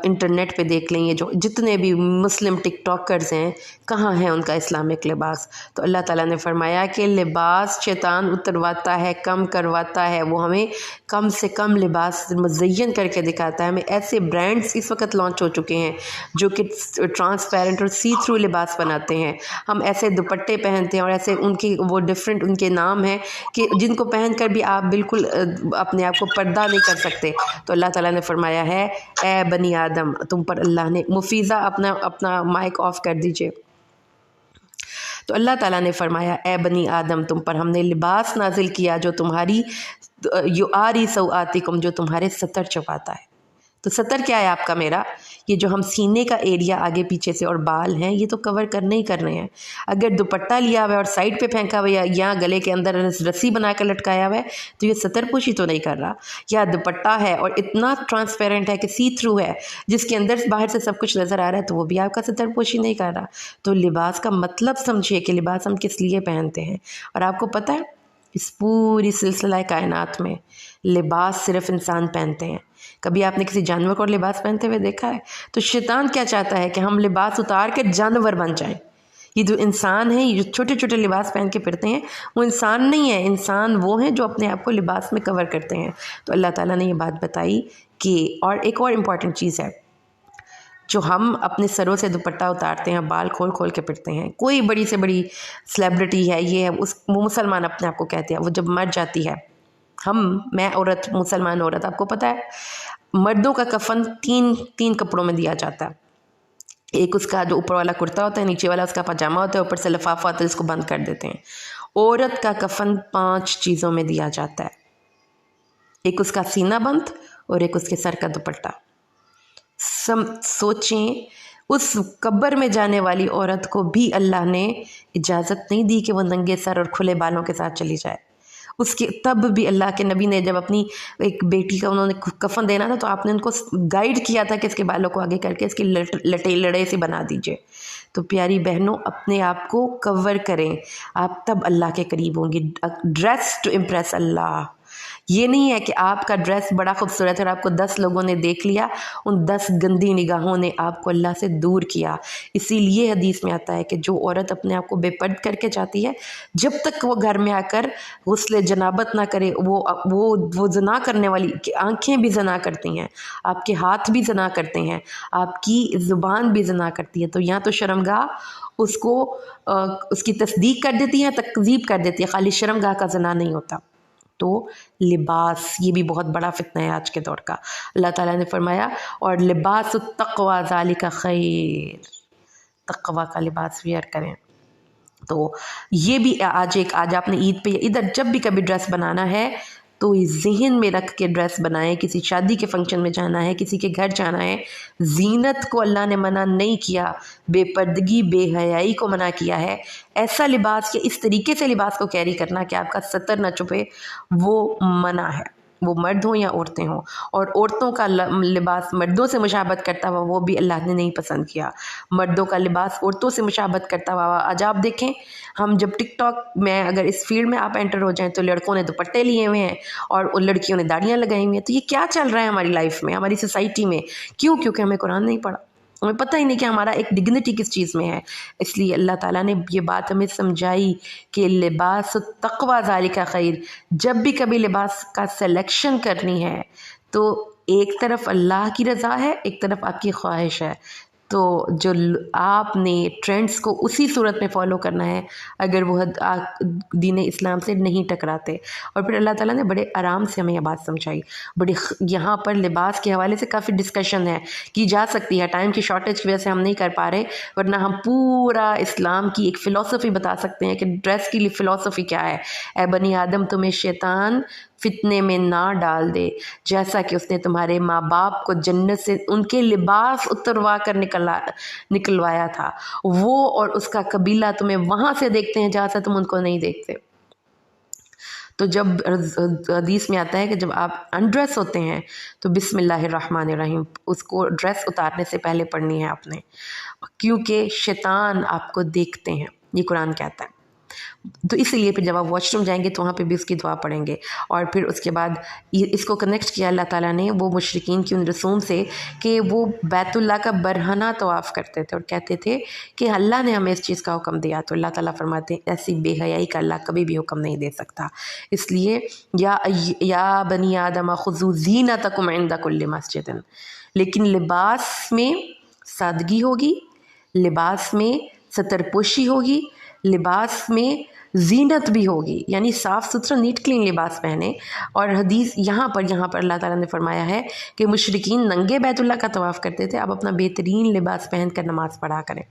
انٹرنیٹ پہ دیکھ لیں، یہ جو جتنے بھی مسلم ٹک ٹاکرز ہیں کہاں ہیں ان کا اسلامک لباس. تو اللہ تعالیٰ نے فرمایا کہ لباس شیطان اترواتا ہے، کم کرواتا ہے، وہ ہمیں کم سے کم لباس مزین کر کے دکھاتا ہے. ہمیں ایسے برانڈز اس وقت لانچ ہو چکے ہیں جو کہ ٹرانسپیرنٹ اور سی تھرو لباس بناتے ہیں. ہم ایسے دوپٹے پہنتے ہیں اور ایسے ان کی وہ ڈفرینٹ ان کے نام ہیں کہ جن کو پہن کر بھی آپ بالکل اپنے آپ کو پردہ نہیں کر سکتے. تو اللہ تعالیٰ نے فرمایا ہے اے بنی آدم، تم پر اللہ نے، مفیزہ اپنا مائک آف کر دیجئے. تو اللہ تعالیٰ نے فرمایا اے بنی آدم، تم پر ہم نے لباس نازل کیا جو تمہاری یعاری سوآتکم، جو تمہارے ستر چھپاتا ہے. تو ستر کیا ہے آپ کا میرا؟ یہ جو ہم سینے کا ایریا آگے پیچھے سے اور بال ہیں یہ تو کور کرنے ہی کرنے ہیں. اگر دوپٹہ لیا ہوا ہے اور سائڈ پہ پھینکا ہوا ہے یا گلے کے اندر رسی بنا کر لٹکایا ہوا ہے تو یہ ستر پوشی تو نہیں کر رہا. یا دوپٹہ ہے اور اتنا ٹرانسپیرنٹ ہے کہ سی تھرو ہے، جس کے اندر باہر سے سب کچھ نظر آ رہا ہے، تو وہ بھی آپ کا ستر پوشی نہیں کر رہا. تو لباس کا مطلب سمجھیے کہ لباس ہم کس لیے پہنتے ہیں. اور آپ کو پتہ ہے اس پوری سلسلہ کائنات میں لباس صرف انسان پہنتے ہیں. کبھی آپ نے کسی جانور کو لباس پہنتے ہوئے دیکھا ہے؟ تو شیطان کیا چاہتا ہے کہ ہم لباس اتار کے جانور بن جائیں. یہ جو انسان ہیں، یہ جو چھوٹے چھوٹے لباس پہن کے پھرتے ہیں، وہ انسان نہیں ہے. انسان وہ ہیں جو اپنے آپ کو لباس میں کور کرتے ہیں. تو اللہ تعالیٰ نے یہ بات بتائی کہ اور ایک اور امپورٹنٹ چیز ہے، جو ہم اپنے سروں سے دوپٹہ اتارتے ہیں، بال کھول کھول کے پھرتے ہیں. کوئی بڑی سے بڑی سیلیبریٹی ہے، یہ ہے، وہ مسلمان اپنے آپ کو کہتے ہیں، وہ جب مر جاتی ہے، میں عورت، مسلمان عورت، آپ کو پتہ ہے مردوں کا کفن تین کپڑوں میں دیا جاتا ہے. ایک اس کا جو اوپر والا کرتا ہوتا ہے، نیچے والا اس کا پاجامہ ہوتا ہے، اوپر سے لفافہ ہوتا ہے، اس کو بند کر دیتے ہیں. عورت کا کفن 5 چیزوں میں دیا جاتا ہے. ایک اس کا سینہ بند اور ایک اس کے سر کا دوپٹہ. سوچیں اس قبر میں جانے والی عورت کو بھی اللہ نے اجازت نہیں دی کہ وہ ننگے سر اور کھلے بالوں کے ساتھ چلی جائے. اس کے تب بھی اللہ کے نبی نے جب اپنی ایک بیٹی کا انہوں نے کفن دینا تھا تو آپ نے ان کو گائیڈ کیا تھا کہ اس کے بالوں کو آگے کر کے اس کی لڑے سے بنا دیجئے. تو پیاری بہنوں، اپنے آپ کو کور کریں، آپ تب اللہ کے قریب ہوں گی. ڈریس ٹو امپریس اللہ. یہ نہیں ہے کہ آپ کا ڈریس بڑا خوبصورت ہے اور آپ کو 10 لوگوں نے دیکھ لیا، ان 10 گندی نگاہوں نے آپ کو اللہ سے دور کیا. اسی لیے حدیث میں آتا ہے کہ جو عورت اپنے آپ کو بے پرد کر کے جاتی ہے، جب تک وہ گھر میں آ کر غسل جنابت نہ کرے، وہ زنا کرنے والی آنکھیں بھی زنا کرتی ہیں، آپ کے ہاتھ بھی زنا کرتے ہیں، آپ کی زبان بھی زنا کرتی ہے. تو یہاں تو شرمگاہ اس کی تصدیق کر دیتی ہے، تکذیب کر دیتی ہے، خالی شرمگاہ کا زنا نہیں ہوتا. تو لباس یہ بھی بہت بڑا فتنہ ہے آج کے دور کا. اللہ تعالیٰ نے فرمایا اور لباس التقوی ذالک خیر، تقوی کا لباس ویئر کریں. تو یہ بھی آج آپ نے عید پہ ادھر جب بھی کبھی ڈریس بنانا ہے تو ذہن میں رکھ کے ڈریس بنائیں. کسی شادی کے فنکشن میں جانا ہے، کسی کے گھر جانا ہے، زینت کو اللہ نے منع نہیں کیا، بے پردگی، بے حیائی کو منع کیا ہے. ایسا لباس یا اس طریقے سے لباس کو کیری کرنا کہ آپ کا ستر نہ چھپے، وہ منع ہے. وہ مرد ہوں یا عورتیں ہوں. اور عورتوں کا لباس مردوں سے مشابہت کرتا ہوا وہ بھی اللہ نے نہیں پسند کیا. مردوں کا لباس عورتوں سے مشابہت کرتا ہوا. آج آپ دیکھیں، ہم جب ٹک ٹاک میں اگر اس فیلڈ میں آپ انٹر ہو جائیں تو لڑکوں نے دوپٹے لیے ہوئے ہیں اور لڑکیوں نے داڑیاں لگائی ہوئی ہیں. تو یہ کیا چل رہا ہے ہماری لائف میں، ہماری سوسائٹی میں؟ کیونکہ ہمیں قرآن نہیں پڑھا، ہمیں پتہ ہی نہیں کہ ہمارا ایک ڈگنیٹی کس چیز میں ہے. اس لیے اللہ تعالیٰ نے یہ بات ہمیں سمجھائی کہ لباس التقوی ذالک خیر. جب بھی کبھی لباس کا سلیکشن کرنی ہے تو ایک طرف اللہ کی رضا ہے، ایک طرف آپ کی خواہش ہے. تو جو آپ نے ٹرینڈز کو اسی صورت میں فالو کرنا ہے اگر وہ دین اسلام سے نہیں ٹکراتے. اور پھر اللہ تعالیٰ نے بڑے آرام سے ہمیں یہ بات سمجھائی. یہاں پر لباس کے حوالے سے کافی ڈسکشن ہے، کی جا سکتی ہے، ٹائم کی شارٹیج کی وجہ سے ہم نہیں کر پا رہے، ورنہ ہم پورا اسلام کی ایک فلسفی بتا سکتے ہیں کہ ڈریس کی فلسفی کیا ہے. اے بنی آدم، تمہیں شیطان فتنے میں نہ ڈال دے، جیسا کہ اس نے تمہارے ماں باپ کو جنت سے ان کے لباس اتروا کر نکلوایا تھا، وہ اور اس کا قبیلہ تمہیں وہاں سے دیکھتے ہیں جہاں سے تم ان کو نہیں دیکھتے۔ تو جب حدیث میں آتا ہے کہ جب آپ انڈریس ہوتے ہیں تو بسم اللہ الرحمن الرحیم اس کو ڈریس اتارنے سے پہلے پڑھنی ہے آپ نے، کیونکہ شیطان آپ کو دیکھتے ہیں، یہ قرآن کہتا ہے۔ تو اسی لیے پھر جب آپ واش روم جائیں گے تو وہاں پہ بھی اس کی دعا پڑھیں گے۔ اور پھر اس کے بعد اس کو کنیکٹ کیا اللہ تعالیٰ نے وہ مشرکین کی ان رسوم سے کہ وہ بیت اللہ کا برہنہ طواف کرتے تھے اور کہتے تھے کہ اللہ نے ہمیں اس چیز کا حکم دیا، تو اللہ تعالیٰ فرماتے ہیں ایسی بے حیائی کا اللہ کبھی بھی حکم نہیں دے سکتا۔ اس لیے یا بنی آدم خذوا زینتکم عند کل مسجد، لیکن لباس میں سادگی ہوگی، لباس میں ستر پوشی ہوگی، لباس میں زینت بھی ہوگی، یعنی صاف ستھرا نیٹ کلین لباس پہنے۔ اور حدیث یہاں پر اللہ تعالیٰ نے فرمایا ہے کہ مشرکین ننگے بیت اللہ کا طواف کرتے تھے، اب اپنا بہترین لباس پہن کر نماز پڑھا کریں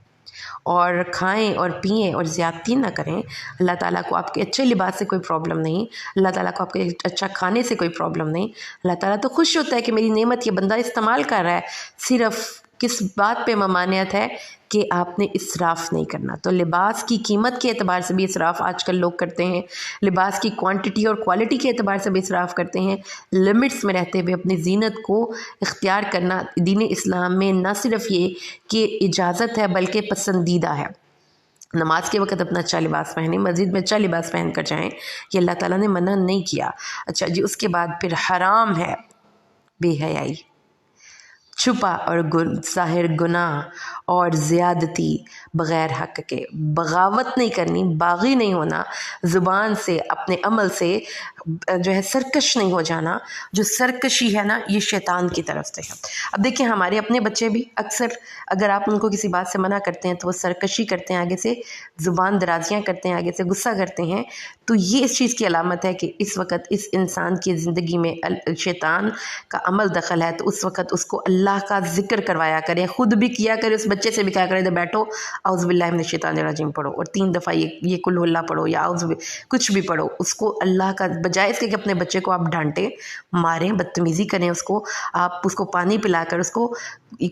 اور کھائیں اور پئیں اور زیادتی نہ کریں۔ اللہ تعالیٰ کو آپ کے اچھے لباس سے کوئی پرابلم نہیں، اللہ تعالیٰ کو آپ کے اچھا کھانے سے کوئی پرابلم نہیں۔ اللہ تعالیٰ تو خوش ہوتا ہے کہ میری نعمت یہ بندہ استعمال کر رہا ہے، صرف کس بات پہ ممانعت ہے کہ آپ نے اسراف نہیں کرنا۔ تو لباس کی قیمت کے اعتبار سے بھی اسراف آج کل لوگ کرتے ہیں، لباس کی کوانٹٹی اور کوالٹی کے اعتبار سے بھی اسراف کرتے ہیں۔ لمٹس میں رہتے ہوئے اپنی زینت کو اختیار کرنا دین اسلام میں نہ صرف یہ کہ اجازت ہے بلکہ پسندیدہ ہے۔ نماز کے وقت اپنا اچھا لباس پہنیں، مسجد میں اچھا لباس پہن کر جائیں، یہ اللہ تعالیٰ نے منع نہیں کیا۔ اچھا جی، اس کے بعد پھر حرام ہے بے حیائی، چھپا اور ظاہر گناہ اور زیادتی بغیر حق کے، بغاوت نہیں کرنی، باغی نہیں ہونا، زبان سے اپنے عمل سے جو ہے سرکش نہیں ہو جانا۔ جو سرکشی ہے نا یہ شیطان کی طرف سے ہے۔ اب دیکھیں ہمارے اپنے بچے بھی اکثر اگر آپ ان کو کسی بات سے منع کرتے ہیں تو وہ سرکشی کرتے ہیں، آگے سے زبان درازیاں کرتے ہیں، آگے سے غصہ کرتے ہیں۔ تو یہ اس چیز کی علامت ہے کہ اس وقت اس انسان کی زندگی میں شیطان کا عمل دخل ہے، تو اس وقت اس کو اللہ کا ذکر کروایا کرے، خود بھی کیا کرے، اس بچے سے بھی کیا کرے، بیٹھو اعوذ باللہ من الشیطان الرجیم پڑھو اور 3 دفعہ یہ قل اللہ پڑھو یا کچھ بھی پڑھو۔ اس کو اللہ کا بجائے اس کے کہ اپنے بچے کو آپ ڈانٹیں، ماریں، بدتمیزی کریں، اس کو آپ اس کو پانی پلا کر اس کو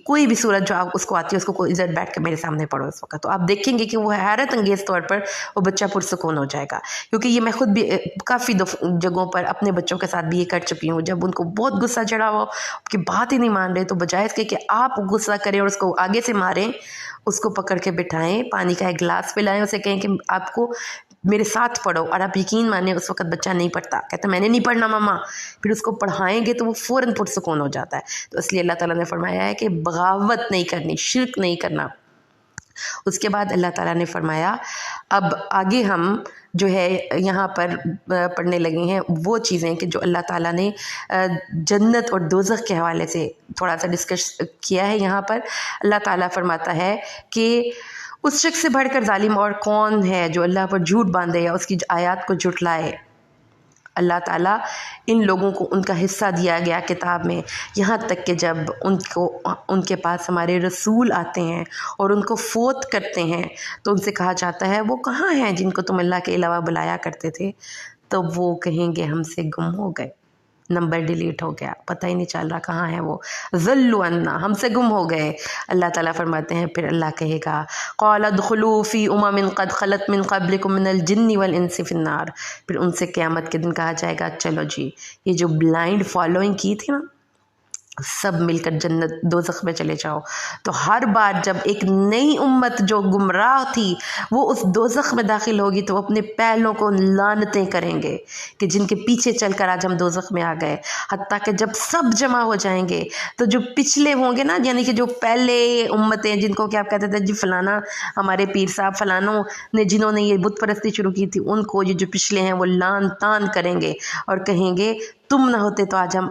کوئی بھی صورت جو آپ اس کو آتی ہے اس کو ادھر بیٹھ کے میرے سامنے پڑھو اس وقت، تو آپ دیکھیں گے کہ وہ حیرت انگیز طور پر وہ بچہ پرسکون ہو جائے گا۔ کیونکہ یہ میں خود بھی کافی جگہوں پر اپنے بچوں کے ساتھ بھی یہ کر چکی ہوں، جب ان کو بہت غصہ چڑھا ہو کہ بات ہی نہیں مان رہے تو بجائے اس کے کہ آپ غصہ کریں اور اس کو آگے سے ماریں، اس کو پکڑ کے بٹھائیں، پانی کا ایک گلاس پلائیں، اسے کہیں کہ آپ کو میرے ساتھ پڑھو، اور آپ یقین مانیں اس وقت بچہ نہیں پڑھتا، کہتا میں نے نہیں پڑھنا ماما، پھر اس کو پڑھائیں گے تو وہ فوراً پرسکون ہو جاتا ہے۔ تو اس لیے اللہ تعالیٰ نے فرمایا ہے کہ بغاوت نہیں کرنی، شرک نہیں کرنا۔ اس کے بعد اللہ تعالیٰ نے فرمایا اب آگے ہم جو ہے یہاں پر پڑھنے لگے ہیں وہ چیزیں کہ جو اللہ تعالیٰ نے جنت اور دوزخ کے حوالے سے تھوڑا سا ڈسکس کیا ہے۔ یہاں پر اللہ تعالیٰ فرماتا ہے کہ اس شخص سے بڑھ کر ظالم اور کون ہے جو اللہ پر جھوٹ باندھے یا اس کی آیات کو جھٹلائے۔ اللہ تعالیٰ ان لوگوں کو ان کا حصہ دیا گیا کتاب میں، یہاں تک کہ جب ان کے پاس ہمارے رسول آتے ہیں اور ان کو فوت کرتے ہیں تو ان سے کہا جاتا ہے وہ کہاں ہیں جن کو تم اللہ کے علاوہ بلایا کرتے تھے، تو وہ کہیں گے ہم سے گم ہو گئے، نمبر ڈیلیٹ ہو گیا، پتہ ہی نہیں چل رہا کہاں ہے وہ، ضلوا عنا، ہم سے گم ہو گئے۔ اللہ تعالیٰ فرماتے ہیں پھر اللہ کہے گا قال ادخلوا فی امم قد خلت من قبلکم من الجن والانس فی النار، پھر ان سے قیامت کے دن کہا جائے گا چلو جی یہ جو بلائنڈ فالوئنگ کی تھی نا سب مل کر جنت دوزخ میں چلے جاؤ۔ تو ہر بار جب ایک نئی امت جو گمراہ تھی وہ اس دوزخ میں داخل ہوگی تو وہ اپنے پہلوں کو لعنتیں کریں گے کہ جن کے پیچھے چل کر آج ہم دوزخ میں آ گئے، حتیٰ کہ جب سب جمع ہو جائیں گے تو جو پچھلے ہوں گے نا، یعنی کہ جو پہلے امتیں جن کو کیا آپ کہتے تھے جی فلانا ہمارے پیر صاحب فلانوں نے جنہوں نے یہ بت پرستی شروع کی تھی، ان کو یہ جو پچھلے ہیں وہ لعن طعن کریں گے اور کہیں گے تم نہ ہوتے تو آج ہم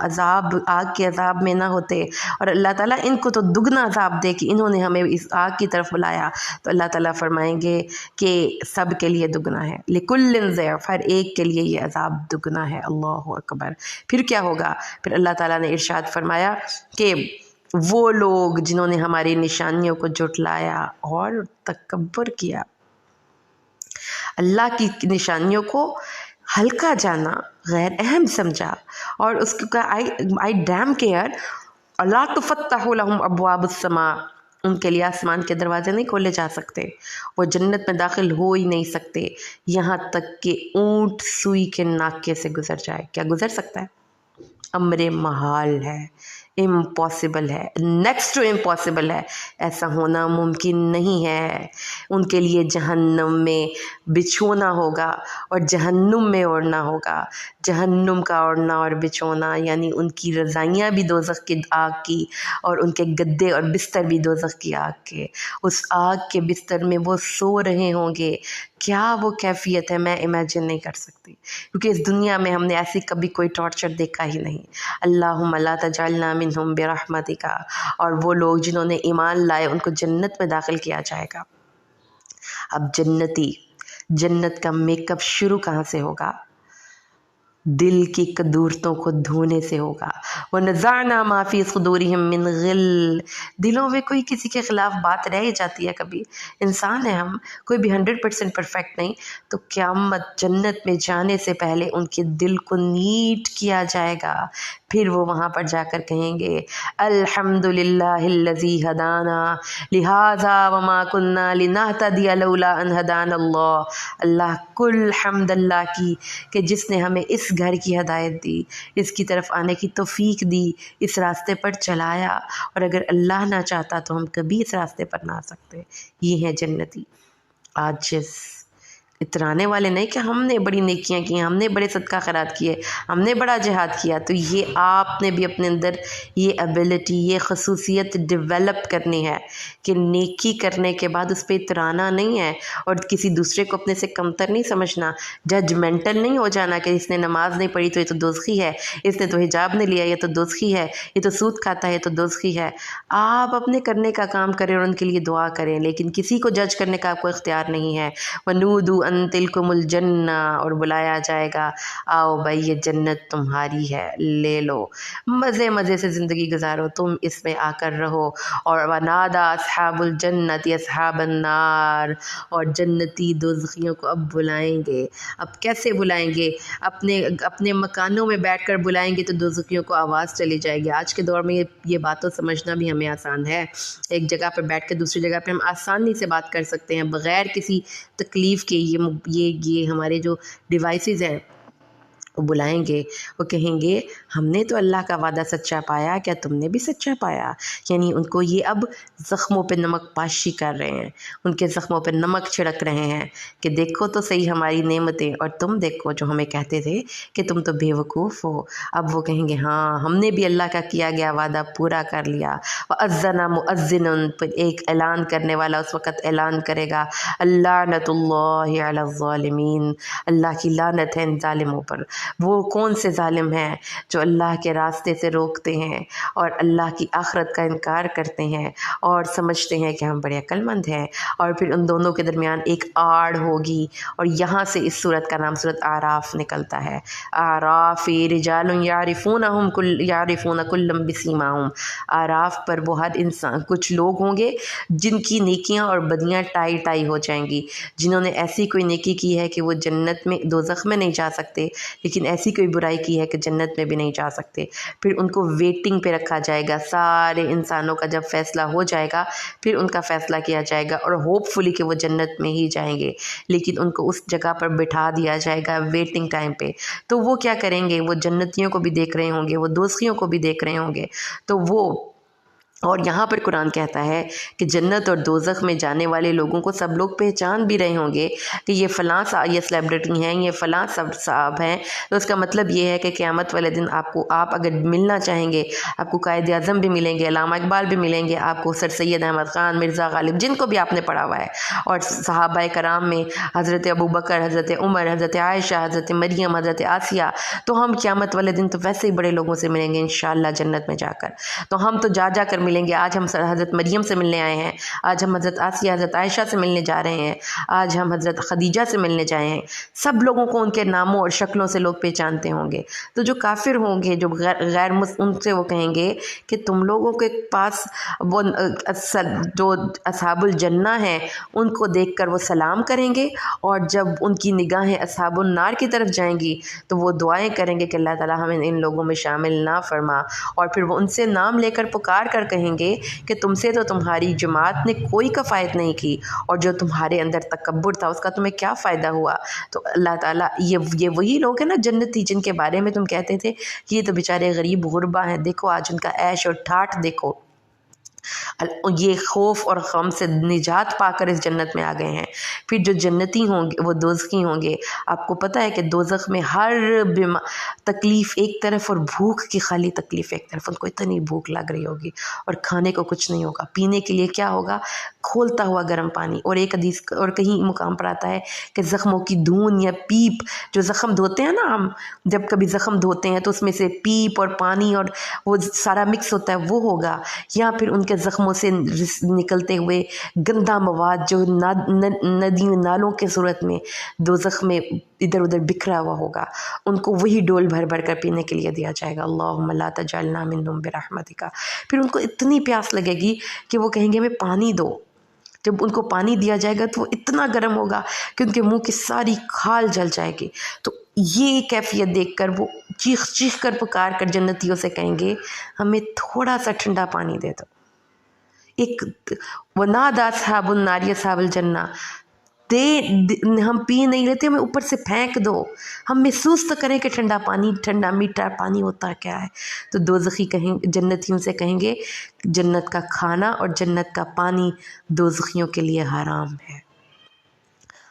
آگ کے عذاب میں نہ ہوتے، اور اللہ تعالیٰ ان کو تو دگنا عذاب دے کہ انہوں نے ہمیں اس آگ کی طرف بلایا۔ تو اللہ تعالیٰ فرمائیں گے کہ سب کے لیے دگنا ہے، لِكُلٍّ ضِعْفٌ، ہر ایک کے لیے یہ عذاب دگنا ہے۔ اللہ اکبر۔ پھر کیا ہوگا؟ پھر اللہ تعالیٰ نے ارشاد فرمایا کہ وہ لوگ جنہوں نے ہماری نشانیوں کو جھٹلایا اور تکبر کیا، اللہ کی نشانیوں کو ہلکا جانا غیر اہم سمجھا اور اس کو کہا آئی ڈیم کیئر لا تفتح لہم ابواب السماء، ان کے لیے آسمان کے دروازے نہیں کھولے جا سکتے، وہ جنت میں داخل ہو ہی نہیں سکتے یہاں تک کہ اونٹ سوئی کے ناکے سے گزر جائے۔ کیا گزر سکتا ہے؟ امر محال ہے، امپاسبل ہے، نیکسٹ ٹو امپاسبل ہے، ایسا ہونا ممکن نہیں ہے۔ ان کے لیے جہنم میں بچھونا ہوگا اور جہنم میں اوڑھنا ہوگا۔ جہنم کا اوڑھنا اور بچھونا یعنی ان کی رضائیاں بھی دوزخ کی آگ کی اور ان کے گدے اور بستر بھی دوزخ کی آگ کے۔ اس آگ کے بستر میں وہ سو رہے ہوں گے، کیا وہ کیفیت ہے میں امیجن نہیں کر سکتی، کیونکہ اس دنیا میں ہم نے ایسی کبھی کوئی ٹارچر دیکھا ہی نہیں۔ اللہم لا تجعلنا منہم برحمتک، اور وہ لوگ جنہوں نے ایمان لائے ان کو جنت میں داخل کیا جائے گا۔ اب جنت کا میک اپ شروع کہاں سے ہوگا؟ دل کی قدورتوں کو دھونے سے ہوگا۔ وَنَزَعْنَا مَا فِي صُدُورِهِم مِّن غِلٍّ، دلوں میں کوئی کسی کے خلاف بات رہ ہی جاتی ہے، کبھی انسان ہے ہم، کوئی بھی 100% پرفیکٹ نہیں، تو قیامت جنت میں جانے سے پہلے ان کے دل کو نیٹ کیا جائے گا، پھر وہ وہاں پر جا کر کہیں گے الحمدللہ الذی ہدانا لہذا وما کننا لنہتدی لولا ان ہدانا اللہ۔ اللہ کل حمد اللہ کی کہ جس نے ہمیں اس گھر کی ہدایت دی، اس کی طرف آنے کی توفیق دی، اس راستے پر چلایا، اور اگر اللہ نہ چاہتا تو ہم کبھی اس راستے پر نہ آ سکتے۔ یہ ہیں جنتی، عاجز، اترانے والے نہیں کہ ہم نے بڑی نیکیاں کی، ہم نے بڑے صدقہ خیرات کیے، ہم نے بڑا جہاد کیا۔ تو یہ آپ نے بھی اپنے اندر یہ ایبلٹی، یہ خصوصیت ڈیولپ کرنی ہے کہ نیکی کرنے کے بعد اس پہ اترانا نہیں ہے اور کسی دوسرے کو اپنے سے کمتر نہیں سمجھنا، ججمنٹل نہیں ہو جانا کہ اس نے نماز نہیں پڑھی تو یہ تو دوزخی ہے، اس نے تو حجاب نہیں لیا یہ تو دوزخی ہے، یہ تو سود کھاتا ہے یہ تو دوزخی ہے۔ آپ اپنے کرنے کا کام کریں اور ان کے لیے دعا کریں، لیکن کسی کو جج کرنے کا آپ کو اختیار نہیں ہے۔ وَنُودُوا أَن تِلْكُمُ الْجَنَّةُ، اور بلایا جائے گا آؤ بھائی یہ جنت تمہاری ہے، لے لو، مزے مزے سے زندگی گزارو، تم اس میں آ کر رہو۔ اور وَنَادَى أَصْحَابُ الْجَنَّةِ أَصْحَابَ النَّارِ، اور جنتی دوزخیوں کو اب بلائیں گے۔ اب کیسے بلائیں گے؟ اپنے مکانوں میں بیٹھ کر بلائیں گے تو دوزخیوں کو آواز چلی جائے گی۔ آج کے دور میں یہ باتوں سمجھنا بھی ہمیں آسان ہے، ایک جگہ پہ بیٹھ کے دوسری جگہ پہ ہم آسانی سے بات کر سکتے ہیں بغیر کسی تکلیف کے۔ یہ ہمارے جو ڈیوائسز ہیں وہ بلائیں گے، وہ کہیں گے ہم نے تو اللہ کا وعدہ سچا پایا، کیا تم نے بھی سچا پایا؟ یعنی ان کو یہ اب زخموں پہ نمک پاشی کر رہے ہیں، ان کے زخموں پہ نمک چھڑک رہے ہیں کہ دیکھو تو صحیح ہماری نعمتیں، اور تم دیکھو جو ہمیں کہتے تھے کہ تم تو بے وقوف ہو۔ اب وہ کہیں گے ہاں ہم نے بھی اللہ کا کیا گیا وعدہ پورا کر لیا۔ وَأَذَّنَ مُؤَذِّنٌ، پھر ایک اعلان کرنے والا اس وقت اعلان کرے گا اللعنۃ اللہ علی الظالمین، اللہ کی لعنت ہے ان ظالموں پر۔ وہ کون سے ظالم ہیں جو اللہ کے راستے سے روکتے ہیں اور اللہ کی آخرت کا انکار کرتے ہیں اور سمجھتے ہیں کہ ہم بڑے عقل مند ہیں۔ اور پھر ان دونوں کے درمیان ایک آڑ ہوگی، اور یہاں سے اس صورت کا نام صورت اعراف نکلتا ہے۔ اعراف رجال یعرفون کلا بسیماہم، اعراف پر وہ ہر انسان، کچھ لوگ ہوں گے جن کی نیکیاں اور بدیاں ٹائی ٹائی ہو جائیں گی، جنہوں نے ایسی کوئی نیکی کی ہے کہ وہ جنت میں دوزخ میں نہیں جا سکتے، لیکن ایسی کوئی برائی کی ہے کہ جنت میں بھی نہیں جا سکتے۔ پھر ان کو ویٹنگ پہ رکھا جائے گا، سارے انسانوں کا جب فیصلہ ہو جائے گا پھر ان کا فیصلہ کیا جائے گا، اور ہوپ فلی کہ وہ جنت میں ہی جائیں گے، لیکن ان کو اس جگہ پر بٹھا دیا جائے گا ویٹنگ ٹائم پہ۔ تو وہ کیا کریں گے؟ وہ جنتیوں کو بھی دیکھ رہے ہوں گے، وہ دوزخیوں کو بھی دیکھ رہے ہوں گے، تو وہ، اور یہاں پر قرآن کہتا ہے کہ جنت اور دوزخ میں جانے والے لوگوں کو سب لوگ پہچان بھی رہے ہوں گے کہ یہ فلاں یہ سیلیبریٹی ہیں، یہ فلاں صاحب ہیں۔ تو اس کا مطلب یہ ہے کہ قیامت والے دن آپ اگر ملنا چاہیں گے، آپ کو قائد اعظم بھی ملیں گے، علامہ اقبال بھی ملیں گے، آپ کو سر سید احمد خان، مرزا غالب، جن کو بھی آپ نے پڑھا ہوا ہے، اور صحابہ کرام میں حضرت ابوبکر، حضرت عمر، حضرت عائشہ، حضرت مریم، حضرت آسیہ، تو ہم قیامت والے دن تو ویسے ہی بڑے لوگوں سے ملیں گے انشاءاللہ جنت میں جا کر۔ تو ہم تو جا کر ملیں ملیں گے. آج ہم حضرت مریم سے ملنے آئے ہیں, آج ہم حضرت آسیہ حضرت عائشہ سے ملنے جا رہے ہیں, آج ہم حضرت خدیجہ سے ملنے جائے ہیں. سب لوگوں کو ان کے ناموں اور شکلوں سے لوگ پہچانتے ہوں گے. تو جو کافر ہوں گے, جو غیر ان سے وہ کہیں گے کہ تم لوگوں کے پاس وہ جو اصحاب الجنہ ہیں ان کو دیکھ کر وہ سلام کریں گے, اور جب ان کی نگاہیں اصحاب النار کی طرف جائیں گی تو وہ دعائیں کریں گے کہ اللہ تعالیٰ ہمیں ان لوگوں میں شامل نہ فرما. اور پھر وہ ان سے نام لے کر پکار کر کہیں گے کہ تم سے تو تمہاری جماعت نے کوئی کفایت نہیں کی, اور جو تمہارے اندر تکبر تھا اس کا تمہیں کیا فائدہ ہوا. تو اللہ تعالیٰ یہ وہی لوگ ہیں نا جنتی جن کے بارے میں تم کہتے تھے کہ یہ تو بیچارے غریب غربا ہیں, دیکھو آج ان کا عیش اور ٹھاٹھ دیکھو. یہ خوف اور غم سے نجات پا کر اس جنت میں آ گئے ہیں. پھر جو جنتی ہوں گے وہ دوزخی ہوں گے. آپ کو پتہ ہے کہ دوزخ میں ہر تکلیف ایک طرف اور بھوک کی خالی تکلیف ایک طرف. ان کو اتنی بھوک لگ رہی ہوگی اور کھانے کو کچھ نہیں ہوگا, پینے کے لیے کیا ہوگا, کھولتا ہوا گرم پانی. اور ایک حدیث اور کہیں مقام پر آتا ہے کہ زخموں کی دھون یا پیپ, جو زخم دھوتے ہیں نا ہم جب کبھی زخم دھوتے ہیں تو اس میں سے پیپ اور پانی اور وہ سارا مکس ہوتا ہے, وہ ہوگا. یا پھر ان کے زخموں سے نکلتے ہوئے گندا مواد جو ندیوں نالوں کے صورت میں دوزخ میں ادھر ادھر بکھرا ہوا ہوگا, ان کو وہی ڈول بھر بھر کر پینے کے لیے دیا جائے گا. اللہم لا تجعلنا منہم برحمتک. پھر ان کو اتنی پیاس لگے گی کہ وہ کہیں گے ہمیں پانی دو. جب ان کو پانی دیا جائے گا تو وہ اتنا گرم ہوگا کہ ان کے منہ کی ساری کھال جل جائے گی. تو یہ کیفیت دیکھ کر وہ چیخ چیخ کر پکار کر جنتیوں سے کہیں گے ہمیں تھوڑا سا ٹھنڈا پانی دے دو. ایک ونادى اصحاب النار اصحاب الجنہ, ہم پی نہیں لیتے, ہمیں اوپر سے پھینک دو, ہم محسوس تو کریں کہ ٹھنڈا پانی, ٹھنڈا میٹھا پانی ہوتا کیا ہے. تو دوزخی جنتیوں سے کہیں گے جنت کا کھانا اور جنت کا پانی دوزخیوں کے لیے حرام ہے.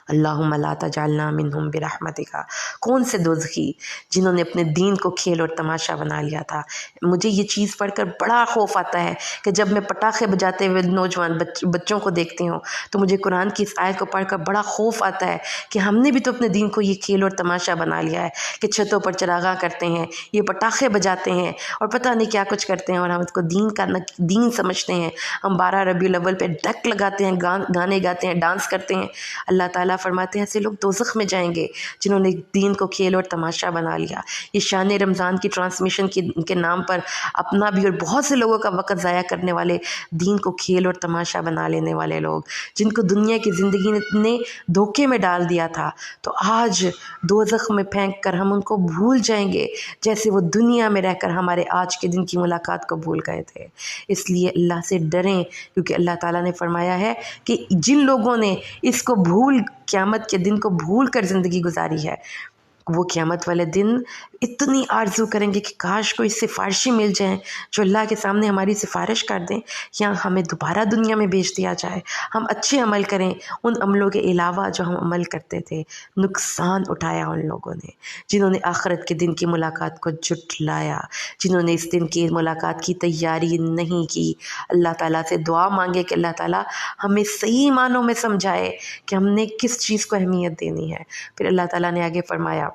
اللہم لا تجعلنا منہم برحمتک. کون سے دوزخی جنہوں نے اپنے دین کو کھیل اور تماشا بنا لیا تھا. مجھے یہ چیز پڑھ کر بڑا خوف آتا ہے کہ جب میں پٹاخے بجاتے ہوئے نوجوان بچوں کو دیکھتی ہوں تو مجھے قرآن کی اس آیت کو پڑھ کر بڑا خوف آتا ہے کہ ہم نے بھی تو اپنے دین کو یہ کھیل اور تماشا بنا لیا ہے کہ چھتوں پر چراغاں کرتے ہیں, یہ پٹاخے بجاتے ہیں اور پتہ نہیں کیا کچھ کرتے ہیں, اور ہم اس کو دین سمجھتے ہیں. ہم 12 ربیع الاول پہ ڈک لگاتے ہیں, گانے گاتے ہیں, ڈانس کرتے ہیں. اللہ تعالیٰ فرماتے ہیں ایسے لوگ دوزخ میں جائیں گے جنہوں نے دین کو کھیل اور تماشا بنا لیا. یہ شان رمضان کی ٹرانسمیشن کے نام پر اپنا بھی اور بہت سے لوگوں کا وقت ضائع کرنے والے, دین کو کھیل اور تماشا بنا لینے والے لوگ, جن کو دنیا کی زندگی نے دھوکے میں ڈال دیا تھا, تو آج دوزخ میں پھینک کر ہم ان کو بھول جائیں گے جیسے وہ دنیا میں رہ کر ہمارے آج کے دن کی ملاقات کو بھول گئے تھے. اس لیے اللہ سے ڈریں, کیونکہ اللہ تعالیٰ نے فرمایا ہے کہ جن لوگوں نے اس کو قیامت کے دن کو بھول کر زندگی گزاری ہے, وہ قیامت والے دن اتنی آرزو کریں گے کہ کاش کوئی سفارشی مل جائیں جو اللہ کے سامنے ہماری سفارش کر دیں, یا ہمیں دوبارہ دنیا میں بھیج دیا جائے, ہم اچھے عمل کریں ان عملوں کے علاوہ جو ہم عمل کرتے تھے. نقصان اٹھایا ان لوگوں نے جنہوں نے آخرت کے دن کی ملاقات کو جھٹلایا, جنہوں نے اس دن کی ملاقات کی تیاری نہیں کی. اللہ تعالیٰ سے دعا مانگے کہ اللہ تعالیٰ ہمیں صحیح معنوں میں سمجھائے کہ ہم نے کس چیز کو اہمیت دینی ہے. پھر اللہ تعالیٰ نے آگے فرمایا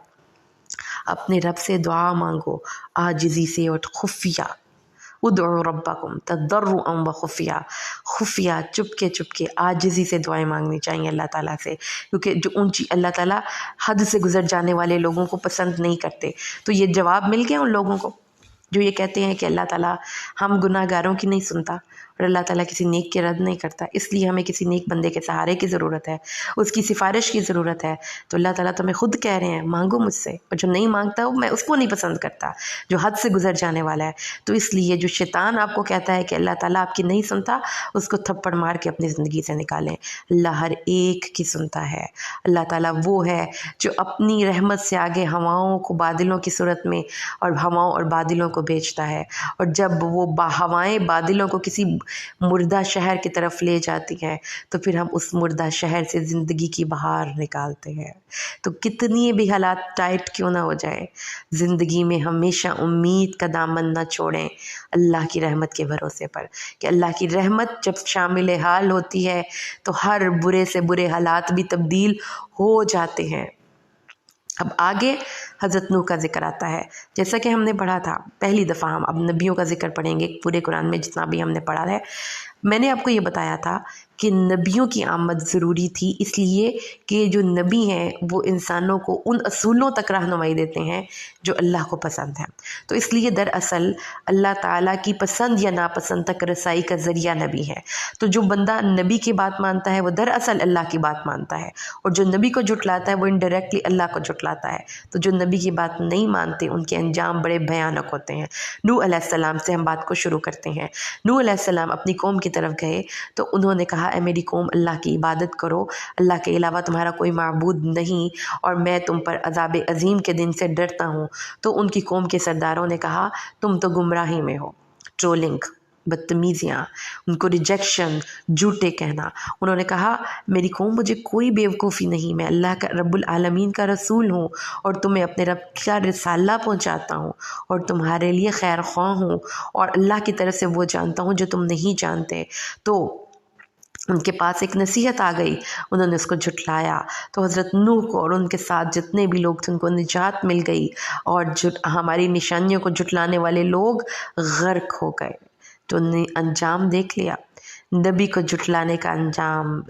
اپنے رب سے دعا مانگو عاجزی سے اور خفیہ, ادعوا ربکم تضرعا وخفیہ, خفیہ چپ کے عاجزی سے دعائیں مانگنی چاہیے اللہ تعالیٰ سے, کیونکہ جو اونچی اللہ تعالیٰ حد سے گزر جانے والے لوگوں کو پسند نہیں کرتے. تو یہ جواب مل گیا ان لوگوں کو جو یہ کہتے ہیں کہ اللہ تعالیٰ ہم گناہ گاروں کی نہیں سنتا اور اللہ تعالیٰ کسی نیک کے رد نہیں کرتا, اس لیے ہمیں کسی نیک بندے کے سہارے کی ضرورت ہے, اس کی سفارش کی ضرورت ہے. تو اللہ تعالیٰ تمہیں خود کہہ رہے ہیں مانگو مجھ سے, اور جو نہیں مانگتا وہ میں اس کو نہیں پسند کرتا, جو حد سے گزر جانے والا ہے. تو اس لیے جو شیطان آپ کو کہتا ہے کہ اللہ تعالیٰ آپ کی نہیں سنتا, اس کو تھپڑ مار کے اپنی زندگی سے نکالیں. اللہ ہر ایک کی سنتا ہے. اللہ تعالیٰ وہ ہے جو اپنی رحمت سے آگے ہواؤں کو بادلوں کی صورت میں اور ہواؤں اور بادلوں کو بھیجتا ہے, اور جب وہ ہوائیں بادلوں کو کسی مردہ شہر کی طرف لے جاتی ہیں تو پھر ہم اس مردہ شہر سے زندگی کی بہار نکالتے ہیں. تو کتنی بھی حالات ٹائٹ کیوں نہ ہو جائیں, زندگی میں ہمیشہ امید کا دامن نہ چھوڑیں اللہ کی رحمت کے بھروسے پر, کہ اللہ کی رحمت جب شامل حال ہوتی ہے تو ہر برے سے برے حالات بھی تبدیل ہو جاتے ہیں. اب آگے حضرت نوح کا ذکر آتا ہے. جیسا کہ ہم نے پڑھا تھا پہلی دفعہ، ہم اب نبیوں کا ذکر پڑھیں گے پورے قرآن میں جتنا بھی ہم نے پڑھا ہے. میں نے آپ کو یہ بتایا تھا کہ نبیوں کی آمد ضروری تھی، اس لیے کہ جو نبی ہیں وہ انسانوں کو ان اصولوں تک رہنمائی دیتے ہیں جو اللہ کو پسند ہے. تو اس لیے دراصل اللہ تعالیٰ کی پسند یا ناپسند تک رسائی کا ذریعہ نبی ہے. تو جو بندہ نبی کی بات مانتا ہے وہ دراصل اللہ کی بات مانتا ہے، اور جو نبی کو جھٹلاتا ہے وہ انڈائریکٹلی اللہ کو جھٹلاتا ہے. تو جو نبی کی بات نہیں مانتے ان کے انجام بڑے بھیانک ہوتے ہیں. نوح علیہ السلام سے ہم بات کو شروع کرتے ہیں. نوح علیہ السلام اپنی قوم کی طرف گئے تو انہوں نے کہا اے میری قوم اللہ کی عبادت کرو، اللہ کے علاوہ تمہارا کوئی معبود نہیں، اور میں تم پر عذاب عظیم کے دن سے ڈرتا ہوں. تو ان کی قوم کے سرداروں نے کہا تم تو گمراہی میں ہو. ٹرولنگ، بدتمیزیاں، ان کو ریجیکشن، جھوٹے کہنا. انہوں نے کہا میری قوم مجھے کوئی بیوقوفی نہیں، میں اللہ کا رب العالمین کا رسول ہوں اور تمہیں اپنے رب کا رسالہ پہنچاتا ہوں اور تمہارے لیے خیر خواہ ہوں، اور اللہ کی طرف سے وہ جانتا ہوں جو تم نہیں جانتے. تو ان کے پاس ایک نصیحت آ گئی، انہوں نے اس کو جھٹلایا. تو حضرت نوح کو اور ان کے ساتھ جتنے بھی لوگ تھے ان کو نجات مل گئی، اور ہماری نشانیوں کو جھٹلانے والے لوگ غرق ہو گئے. تو انجام دیکھ لیا، نبی کو جھٹلانے کا انجام،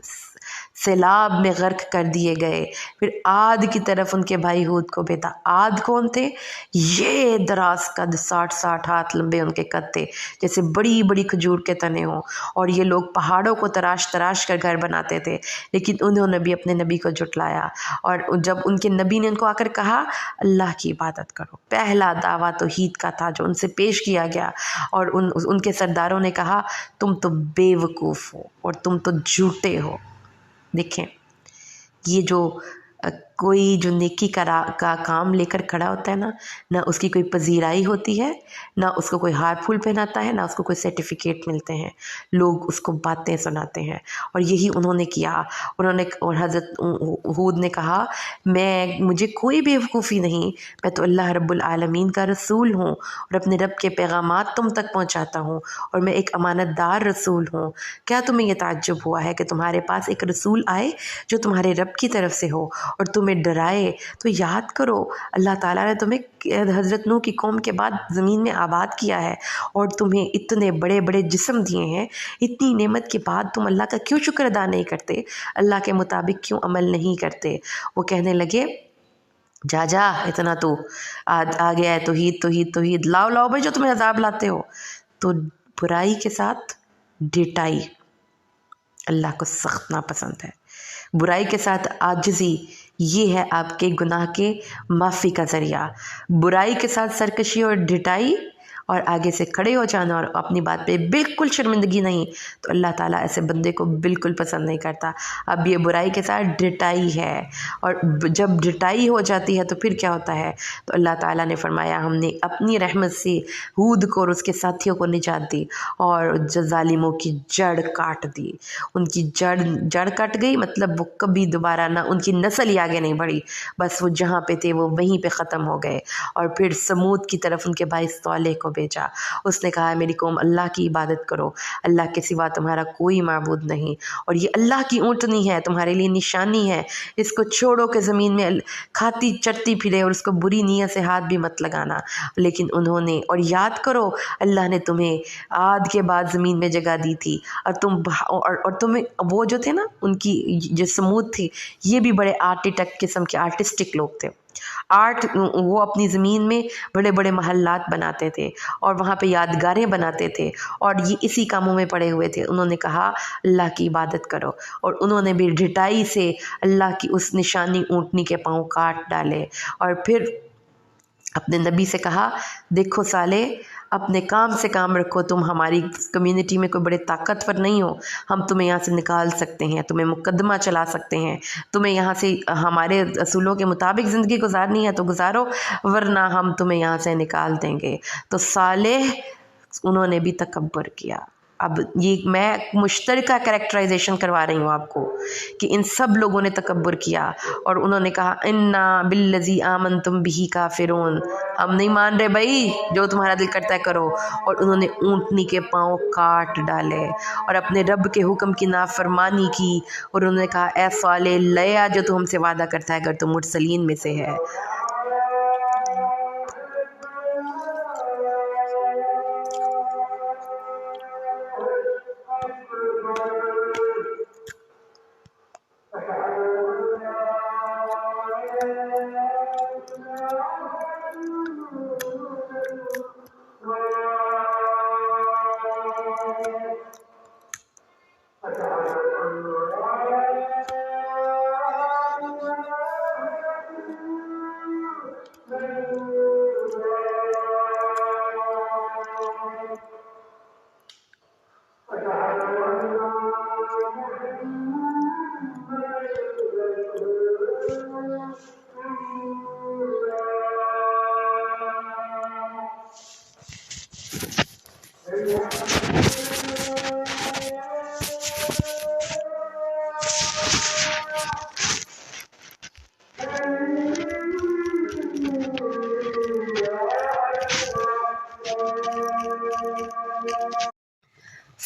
سیلاب میں غرق کر دیے گئے. پھر عاد کی طرف ان کے بھائی ہود کو بھیجا. عاد کون تھے؟ یہ دراز قد 60 ہاتھ لمبے ان کے قد تھے، جیسے بڑی بڑی کھجور کے تنے ہوں، اور یہ لوگ پہاڑوں کو تراش کر گھر بناتے تھے. لیکن انہوں نے بھی اپنے نبی کو جھٹلایا، اور جب ان کے نبی نے ان کو آ کر کہا اللہ کی عبادت کرو، پہلا دعویٰ توحید کا تھا جو ان سے پیش کیا گیا. اور ان کے سرداروں نے کہا تم تو بے وقوف ہو اور تم تو جھوٹے ہو. دیکھیں یہ جو کوئی جو نیکی کا کام لے کر کھڑا ہوتا ہے نا، نہ اس کی کوئی پذیرائی ہوتی ہے، نہ اس کو کوئی ہار پھول پہناتا ہے، نہ اس کو کوئی سرٹیفکیٹ ملتے ہیں. لوگ اس کو باتیں سناتے ہیں، اور یہی انہوں نے کیا. اور حضرت ہود نے کہا مجھے کوئی بیوقوفی نہیں، میں تو اللہ رب العالمین کا رسول ہوں اور اپنے رب کے پیغامات تم تک پہنچاتا ہوں، اور میں ایک امانت دار رسول ہوں. کیا تمہیں یہ تعجب ہوا ہے کہ تمہارے پاس ایک رسول آئے جو تمہارے رب کی طرف سے ہو اور تمہیں ڈرائے؟ تو یاد کرو اللہ تعالیٰ نے تمہیں حضرت نوح کی قوم کے بعد زمین میں آباد کیا ہے، اور تمہیں اتنے بڑے بڑے جسم دیے ہیں. اتنی نعمت کے بعد تم اللہ کا کیوں شکر ادا نہیں کرتے؟ اللہ کے مطابق کیوں عمل نہیں کرتے؟ وہ کہنے لگے جا اتنا تو آ گیا ہے، توحید لاؤ بھائی جو تمہیں عذاب لاتے ہو. تو برائی کے ساتھ ڈٹائی اللہ کو سخت ناپسند ہے. برائی کے ساتھ عاجزی، یہ ہے آپ کے گناہ کے معافی کا ذریعہ. برائی کے ساتھ سرکشی اور ڈٹائی اور آگے سے کھڑے ہو جانا اور اپنی بات پہ بالکل شرمندگی نہیں، تو اللہ تعالیٰ ایسے بندے کو بالکل پسند نہیں کرتا. اب یہ برائی کے ساتھ ڈٹائی ہے، اور جب ڈٹائی ہو جاتی ہے تو پھر کیا ہوتا ہے؟ تو اللہ تعالیٰ نے فرمایا ہم نے اپنی رحمت سے ہود کو اور اس کے ساتھیوں کو نجات دی، اور ظالموں کی جڑ کاٹ دی. ان کی جڑ کٹ گئی، مطلب وہ کبھی دوبارہ نہ ان کی نسل ہی آگے نہیں بڑھی، بس وہ جہاں پہ تھے وہ وہیں پہ ختم ہو گئے. اور پھر سمود کی طرف ان کے بھائی صالح کو بھیجا. اس نے کہا میری قوم اللہ کی عبادت کرو، اللہ کے سوا تمہارا کوئی معبود نہیں، اور یہ اللہ کی اونٹنی ہے، تمہارے لیے نشانی ہے، اس کو چھوڑو کہ زمین میں کھاتی چرتی پھرے، اور اس کو بری نیت سے ہاتھ بھی مت لگانا. لیکن انہوں نے، اور یاد کرو اللہ نے تمہیں عاد کے بعد زمین میں جگہ دی تھی، اور تمہیں وہ جو تھے نا ان کی جو سمود تھی، یہ بھی بڑے آرٹیٹیکٹ قسم کے آرٹسٹک لوگ تھے. وہ اپنی زمین میں بڑے بڑے محلات بناتے تھے اور وہاں پہ یادگاریں بناتے تھے، اور یہ اسی کاموں میں پڑے ہوئے تھے. انہوں نے کہا اللہ کی عبادت کرو، اور انہوں نے بھی ڈٹائی سے اللہ کی اس نشانی اونٹنی کے پاؤں کاٹ ڈالے. اور پھر اپنے نبی سے کہا دیکھو صالح، اپنے کام سے کام رکھو، تم ہماری کمیونٹی میں کوئی بڑے طاقتور نہیں ہو، ہم تمہیں یہاں سے نکال سکتے ہیں، تمہیں مقدمہ چلا سکتے ہیں، تمہیں یہاں سے ہمارے اصولوں کے مطابق زندگی گزارنی ہے تو گزارو، ورنہ ہم تمہیں یہاں سے نکال دیں گے. تو صالح انہوں نے بھی تکبر کیا، اب یہ میں مشترکہ کریکٹرائزیشن کروا رہی ہوں آپ کو کہ ان سب لوگوں نے تکبر کیا اور انہوں نے کہا انا بالذی آمنتم بہ کافرون، ہم نہیں مان رہے بھائی، جو تمہارا دل کرتا ہے کرو. اور انہوں نے اونٹنی کے پاؤں کاٹ ڈالے اور اپنے رب کے حکم کی نافرمانی کی، اور انہوں نے کہا اے صالح لے آ جو تو ہم سے وعدہ کرتا ہے اگر تم مرسلین میں سے ہے.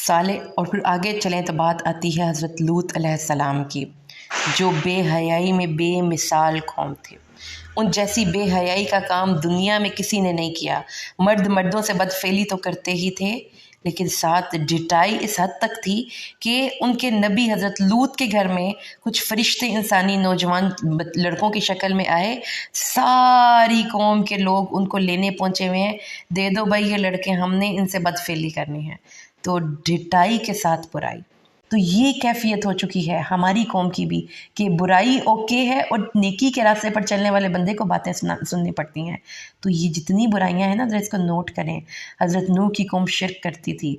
صالح، اور پھر آگے چلیں تو بات آتی ہے حضرت لوط علیہ السلام کی، جو بے حیائی میں بے مثال قوم تھے. ان جیسی بے حیائی کا کام دنیا میں کسی نے نہیں کیا. مرد مردوں سے بدفعلی تو کرتے ہی تھے، لیکن ساتھ ڈٹائی اس حد تک تھی کہ ان کے نبی حضرت لوط کے گھر میں کچھ فرشتے انسانی نوجوان لڑکوں کی شکل میں آئے. ساری قوم کے لوگ ان کو لینے پہنچے ہوئے ہیں، دے دو بھائی یہ لڑکے، ہم نے ان سے بدفعلی کرنی ہے. تو ڈٹائی کے ساتھ برائی. تو یہ کیفیت ہو چکی ہے ہماری قوم کی بھی کہ برائی اوکے ہے اور نیکی کے راستے پر چلنے والے بندے کو باتیں سننی پڑتی ہیں. تو یہ جتنی برائیاں ہیں نا ذرا اس کو نوٹ کریں. حضرت نوح کی قوم شرک کرتی تھی،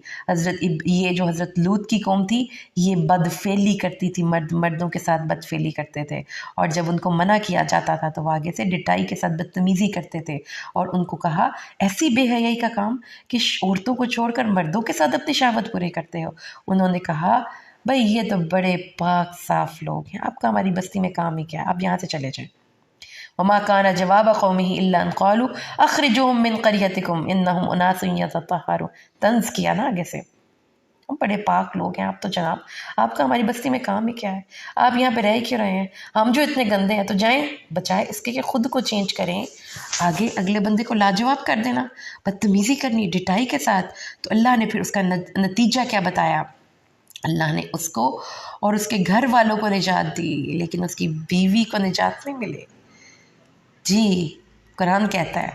یہ جو حضرت لوط کی قوم تھی یہ بدفعلی کرتی تھی، مردوں کے ساتھ بدفعلی کرتے تھے، اور جب ان کو منع کیا جاتا تھا تو وہ آگے سے ڈٹائی کے ساتھ بدتمیزی کرتے تھے. اور ان کو کہا ایسی بے حیائی کا کام کہ عورتوں کو چھوڑ کر مردوں کے ساتھ اپنی شہوت پورے کرتے ہو. انہوں نے کہا بھائی یہ تو بڑے پاک صاف لوگ ہیں، آپ کا ہماری بستی میں کام ہی کیا ہے، آپ یہاں سے چلے جائیں. وما كان جواب قومه الا ان قالوا اخرجوهم من قريتكم انهم اناس يتطهرون. طنز کیا نا آگے سے، ہم بڑے پاک لوگ ہیں، آپ تو جناب آپ کا ہماری بستی میں کام ہی کیا ہے، آپ یہاں پہ رہ کیوں رہے ہیں، ہم جو اتنے گندے ہیں. تو جائیں بچائے اس کے کہ خود کو چینج کریں، آگے اگلے بندے کو لاجواب کر دینا، بدتمیزی کرنی ڈٹائی کے ساتھ. تو اللہ نے پھر اس کا نتیجہ کیا بتایا؟ اللہ نے اس کو اور اس کے گھر والوں کو نجات دی، لیکن اس کی بیوی کو نجات نہیں ملی. جی قرآن کہتا ہے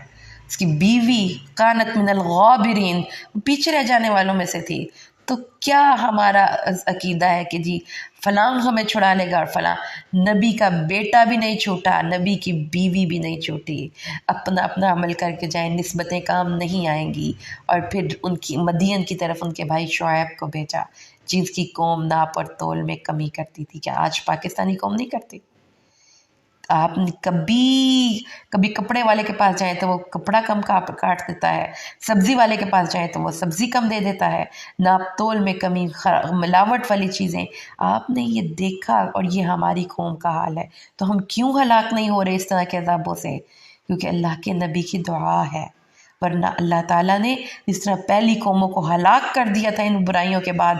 اس کی بیوی کانت من الغابرین، پیچھے رہ جانے والوں میں سے تھی. تو کیا ہمارا عقیدہ ہے کہ جی فلاں ہمیں چھڑا لے گا اور فلاں؟ نبی کا بیٹا بھی نہیں چھوٹا، نبی کی بیوی بھی نہیں چھوٹی. اپنا اپنا عمل کر کے جائیں، نسبتیں کام نہیں آئیں گی. اور پھر ان کی مدین کی طرف ان کے بھائی شعیب کو بھیجا، جس کی قوم ناپ اور تول میں کمی کرتی تھی. کیا آج پاکستانی قوم نہیں کرتی؟ آپ کبھی کپڑے والے کے پاس جائیں تو وہ کپڑا کم کاٹ دیتا ہے، سبزی والے کے پاس جائیں تو وہ سبزی کم دے دیتا ہے، ناپ تول میں کمی، ملاوٹ والی چیزیں. آپ نے یہ دیکھا، اور یہ ہماری قوم کا حال ہے. تو ہم کیوں ہلاک نہیں ہو رہے اس طرح کے عذابوں سے؟ کیونکہ اللہ کے نبی کی دعا ہے. ورنہ اللہ تعالیٰ نے جس طرح پہلی قوموں کو ہلاک کر دیا تھا ان برائیوں کے بعد،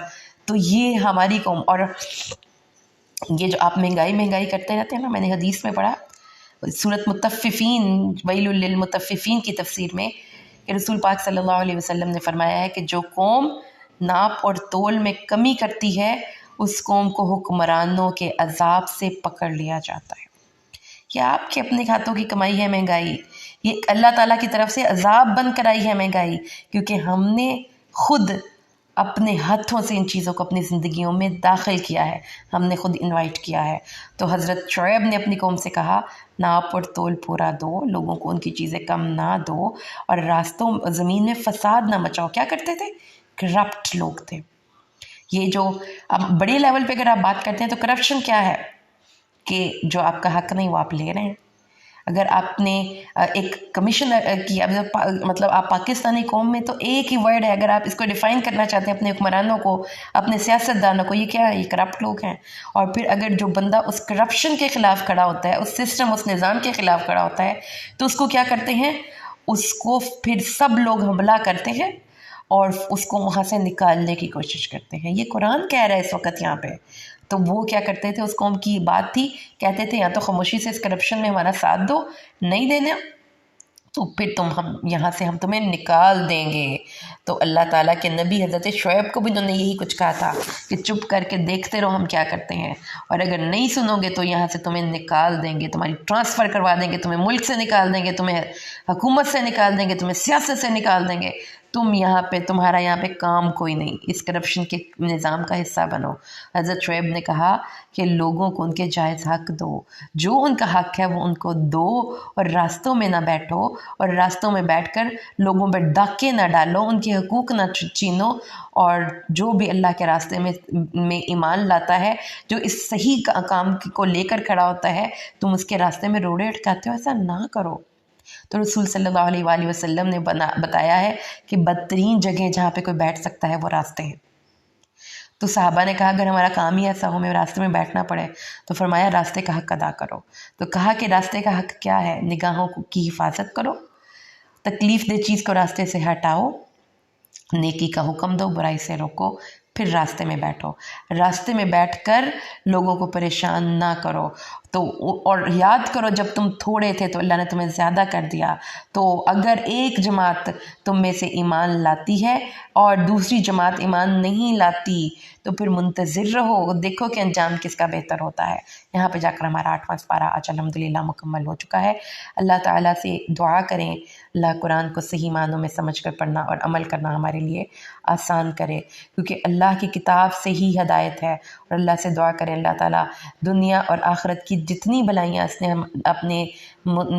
تو یہ ہماری قوم. اور یہ جو آپ مہنگائی کرتے رہتے ہیں نا، میں نے حدیث میں پڑھا سورۃ مطففین ویل للمطففین کی تفسیر میں کہ رسول پاک صلی اللہ علیہ وسلم نے فرمایا ہے کہ جو قوم ناپ اور تول میں کمی کرتی ہے اس قوم کو حکمرانوں کے عذاب سے پکڑ لیا جاتا ہے. یہ آپ کے اپنے ہاتھوں کی کمائی ہے مہنگائی، یہ اللہ تعالیٰ کی طرف سے عذاب بن کر آئی ہے مہنگائی، کیونکہ ہم نے خود اپنے ہاتھوں سے ان چیزوں کو اپنی زندگیوں میں داخل کیا ہے، ہم نے خود انوائٹ کیا ہے. تو حضرت شعیب نے اپنی قوم سے کہا ناپ اور تول پورا دو، لوگوں کو ان کی چیزیں کم نہ دو، اور راستوں زمین میں فساد نہ مچاؤ. کیا کرتے تھے؟ کرپٹ لوگ تھے. یہ جو اب بڑے لیول پہ اگر آپ بات کرتے ہیں تو کرپشن کیا ہے کہ جو آپ کا حق نہیں وہ آپ لے رہے ہیں. اگر آپ نے ایک کمیشنر کی مطلب آپ پاکستانی قوم میں تو ایک ہی ورڈ ہے، اگر آپ اس کو ڈیفائن کرنا چاہتے ہیں اپنے حکمرانوں کو، اپنے سیاستدانوں کو، یہ کیا ہے؟ یہ کرپٹ لوگ ہیں۔ اور پھر اگر جو بندہ اس کرپشن کے خلاف کھڑا ہوتا ہے، اس سسٹم، اس نظام کے خلاف کھڑا ہوتا ہے، تو اس کو کیا کرتے ہیں؟ اس کو پھر سب لوگ حملہ کرتے ہیں اور اس کو وہاں سے نکالنے کی کوشش کرتے ہیں۔ یہ قرآن کہہ رہا ہے اس وقت یہاں پہ۔ تو وہ کیا کرتے تھے؟ اس قوم کی بات تھی، کہتے تھے یا تو خاموشی سے اس کرپشن میں ہمارا ساتھ دو، نہیں دینا تو پھر یہاں سے ہم تمہیں نکال دیں گے۔ تو اللہ تعالیٰ کے نبی حضرت شعیب کو بھی انہوں نے یہی کچھ کہا تھا کہ چپ کر کے دیکھتے رہو ہم کیا کرتے ہیں، اور اگر نہیں سنو گے تو یہاں سے تمہیں نکال دیں گے، تمہاری ٹرانسفر کروا دیں گے، تمہیں ملک سے نکال دیں گے، تمہیں حکومت سے نکال دیں گے، تمہیں سیاست سے نکال دیں گے، تمہارا یہاں پہ کام کوئی نہیں، اس کرپشن کے نظام کا حصہ بنو۔ حضرت شعیب نے کہا کہ لوگوں کو ان کے جائز حق دو، جو ان کا حق ہے وہ ان کو دو، اور راستوں میں نہ بیٹھو، اور راستوں میں بیٹھ کر لوگوں پہ ڈاکے نہ ڈالو، ان کے حقوق نہ چھینو، اور جو بھی اللہ کے راستے میں ایمان لاتا ہے، جو اس صحیح کام کو لے کر کھڑا ہوتا ہے، تم اس کے راستے میں روڑے اٹکاتے ہو، ایسا نہ کرو۔ تو رسول صلی اللہ علیہ وآلہ وسلم نے بتایا ہے کہ بدترین جگہ جہاں پہ کوئی بیٹھ سکتا ہے وہ راستے ہیں۔ تو صحابہ نے کہا اگر ہمارا کام ہی ایسا ہو ہمیں راستے میں بیٹھنا پڑے تو فرمایا راستے کا حق ادا کرو۔ تو کہا کہ راستے کا حق کیا ہے؟ نگاہوں کی حفاظت کرو، تکلیف دہ چیز کو راستے سے ہٹاؤ، نیکی کا حکم دو، برائی سے روکو، پھر راستے میں بیٹھو، راستے میں بیٹھ کر لوگوں کو پریشان نہ کرو۔ تو اور یاد کرو جب تم تھوڑے تھے تو اللہ نے تمہیں زیادہ کر دیا، تو اگر ایک جماعت تم میں سے ایمان لاتی ہے اور دوسری جماعت ایمان نہیں لاتی تو پھر منتظر رہو، دیکھو کہ انجام کس کا بہتر ہوتا ہے۔ یہاں پہ جا کر ہمارا 8واں پارہ آج الحمدللہ مکمل ہو چکا ہے۔ اللہ تعالیٰ سے دعا کریں اللہ قرآن کو صحیح معنوں میں سمجھ کر پڑھنا اور عمل کرنا ہمارے لیے آسان کرے، کیونکہ اللہ کی کتاب سے ہی ہدایت ہے، اور اللہ سے دعا کریں اللہ تعالیٰ دنیا اور آخرت کی جتنی بھلائیاں اس نے اپنے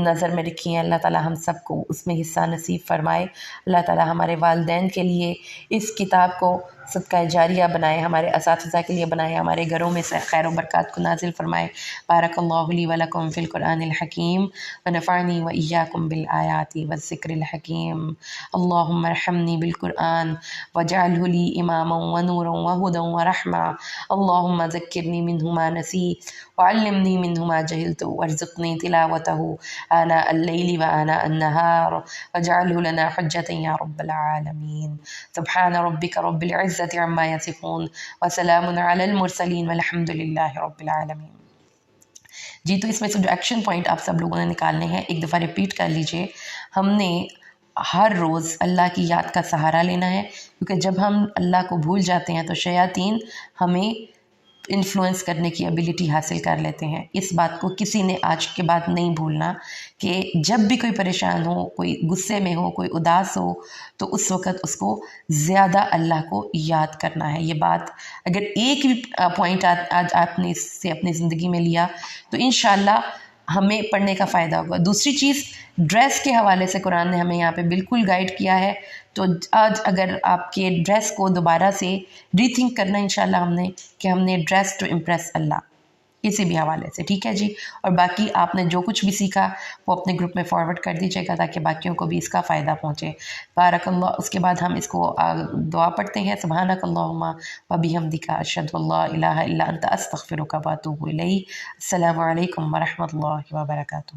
نظر میں رکھی ہیں اللہ تعالیٰ ہم سب کو اس میں حصہ نصیب فرمائے۔ اللہ تعالیٰ ہمارے والدین کے لیے اس کتاب کو صدقہ جاریہ بنائے، ہمارے اساتذہ کے لیے بنائے، ہمارے گھروں میں سے خیر و برکات کو نازل فرمائے۔ بارک اللہ لی و لکم فی القرآن الحکیم ونفعنی و ایاکم بالآیات والذکر الحکیم۔ اللہم ارحمنی بالقرآن واجعلہ لی اماما ونورا وہدا ورحمہ۔ اللہم ذکرنی منہ ما نسیت وعلمنی منہ ما جہلت وارزقنی تلاوتہ آناء اللیل وآناء النہار واجعلہ لنا حجتا یا رب العالمین۔ سبحان ربک رب العزة عما یصفون وسلام علی المرسلین والحمد للہ رب العالمین۔ جی تو اس میں سے جو ایکشن پوائنٹ آپ سب لوگوں نے نکالنے ہیں ایک دفعہ ریپیٹ کر لیجئے۔ ہم نے ہر روز اللہ کی یاد کا سہارا لینا ہے، کیونکہ جب ہم اللہ کو بھول جاتے ہیں تو شیاطین ہمیں انفلوئنس کرنے کی ایبیلٹی حاصل کر لیتے ہیں۔ اس بات کو کسی نے آج کے بعد نہیں بھولنا کہ جب بھی کوئی پریشان ہو، کوئی غصے میں ہو، کوئی اداس ہو، تو اس وقت اس کو زیادہ اللہ کو یاد کرنا ہے۔ یہ بات اگر ایک بھی پوائنٹ آج آپ نے اس سے اپنی زندگی میں لیا تو انشاءاللہ ہمیں پڑھنے کا فائدہ ہوگا۔ دوسری چیز ڈریس کے حوالے سے قرآن نے ہمیں یہاں پہ بالکل گائیڈ کیا ہے، تو آج اگر آپ کے ڈریس کو دوبارہ سے ری تھنک کرنا انشاءاللہ ہم نے ڈریس ٹو امپریس اللہ، کسی بھی حوالے سے، ٹھیک ہے جی۔ اور باقی آپ نے جو کچھ بھی سیکھا وہ اپنے گروپ میں فارورڈ کر دیجیے گا تاکہ باقیوں کو بھی اس کا فائدہ پہنچے۔ بارک اللہ۔ اس کے بعد ہم اس کو دعا پڑھتے ہیں، سبحانک اللہم و بحمدک اشہد ان لا الہ الا انت استغفرک و اتوب الیک۔ السلام علیکم ورحمۃ اللہ وبرکاتہ۔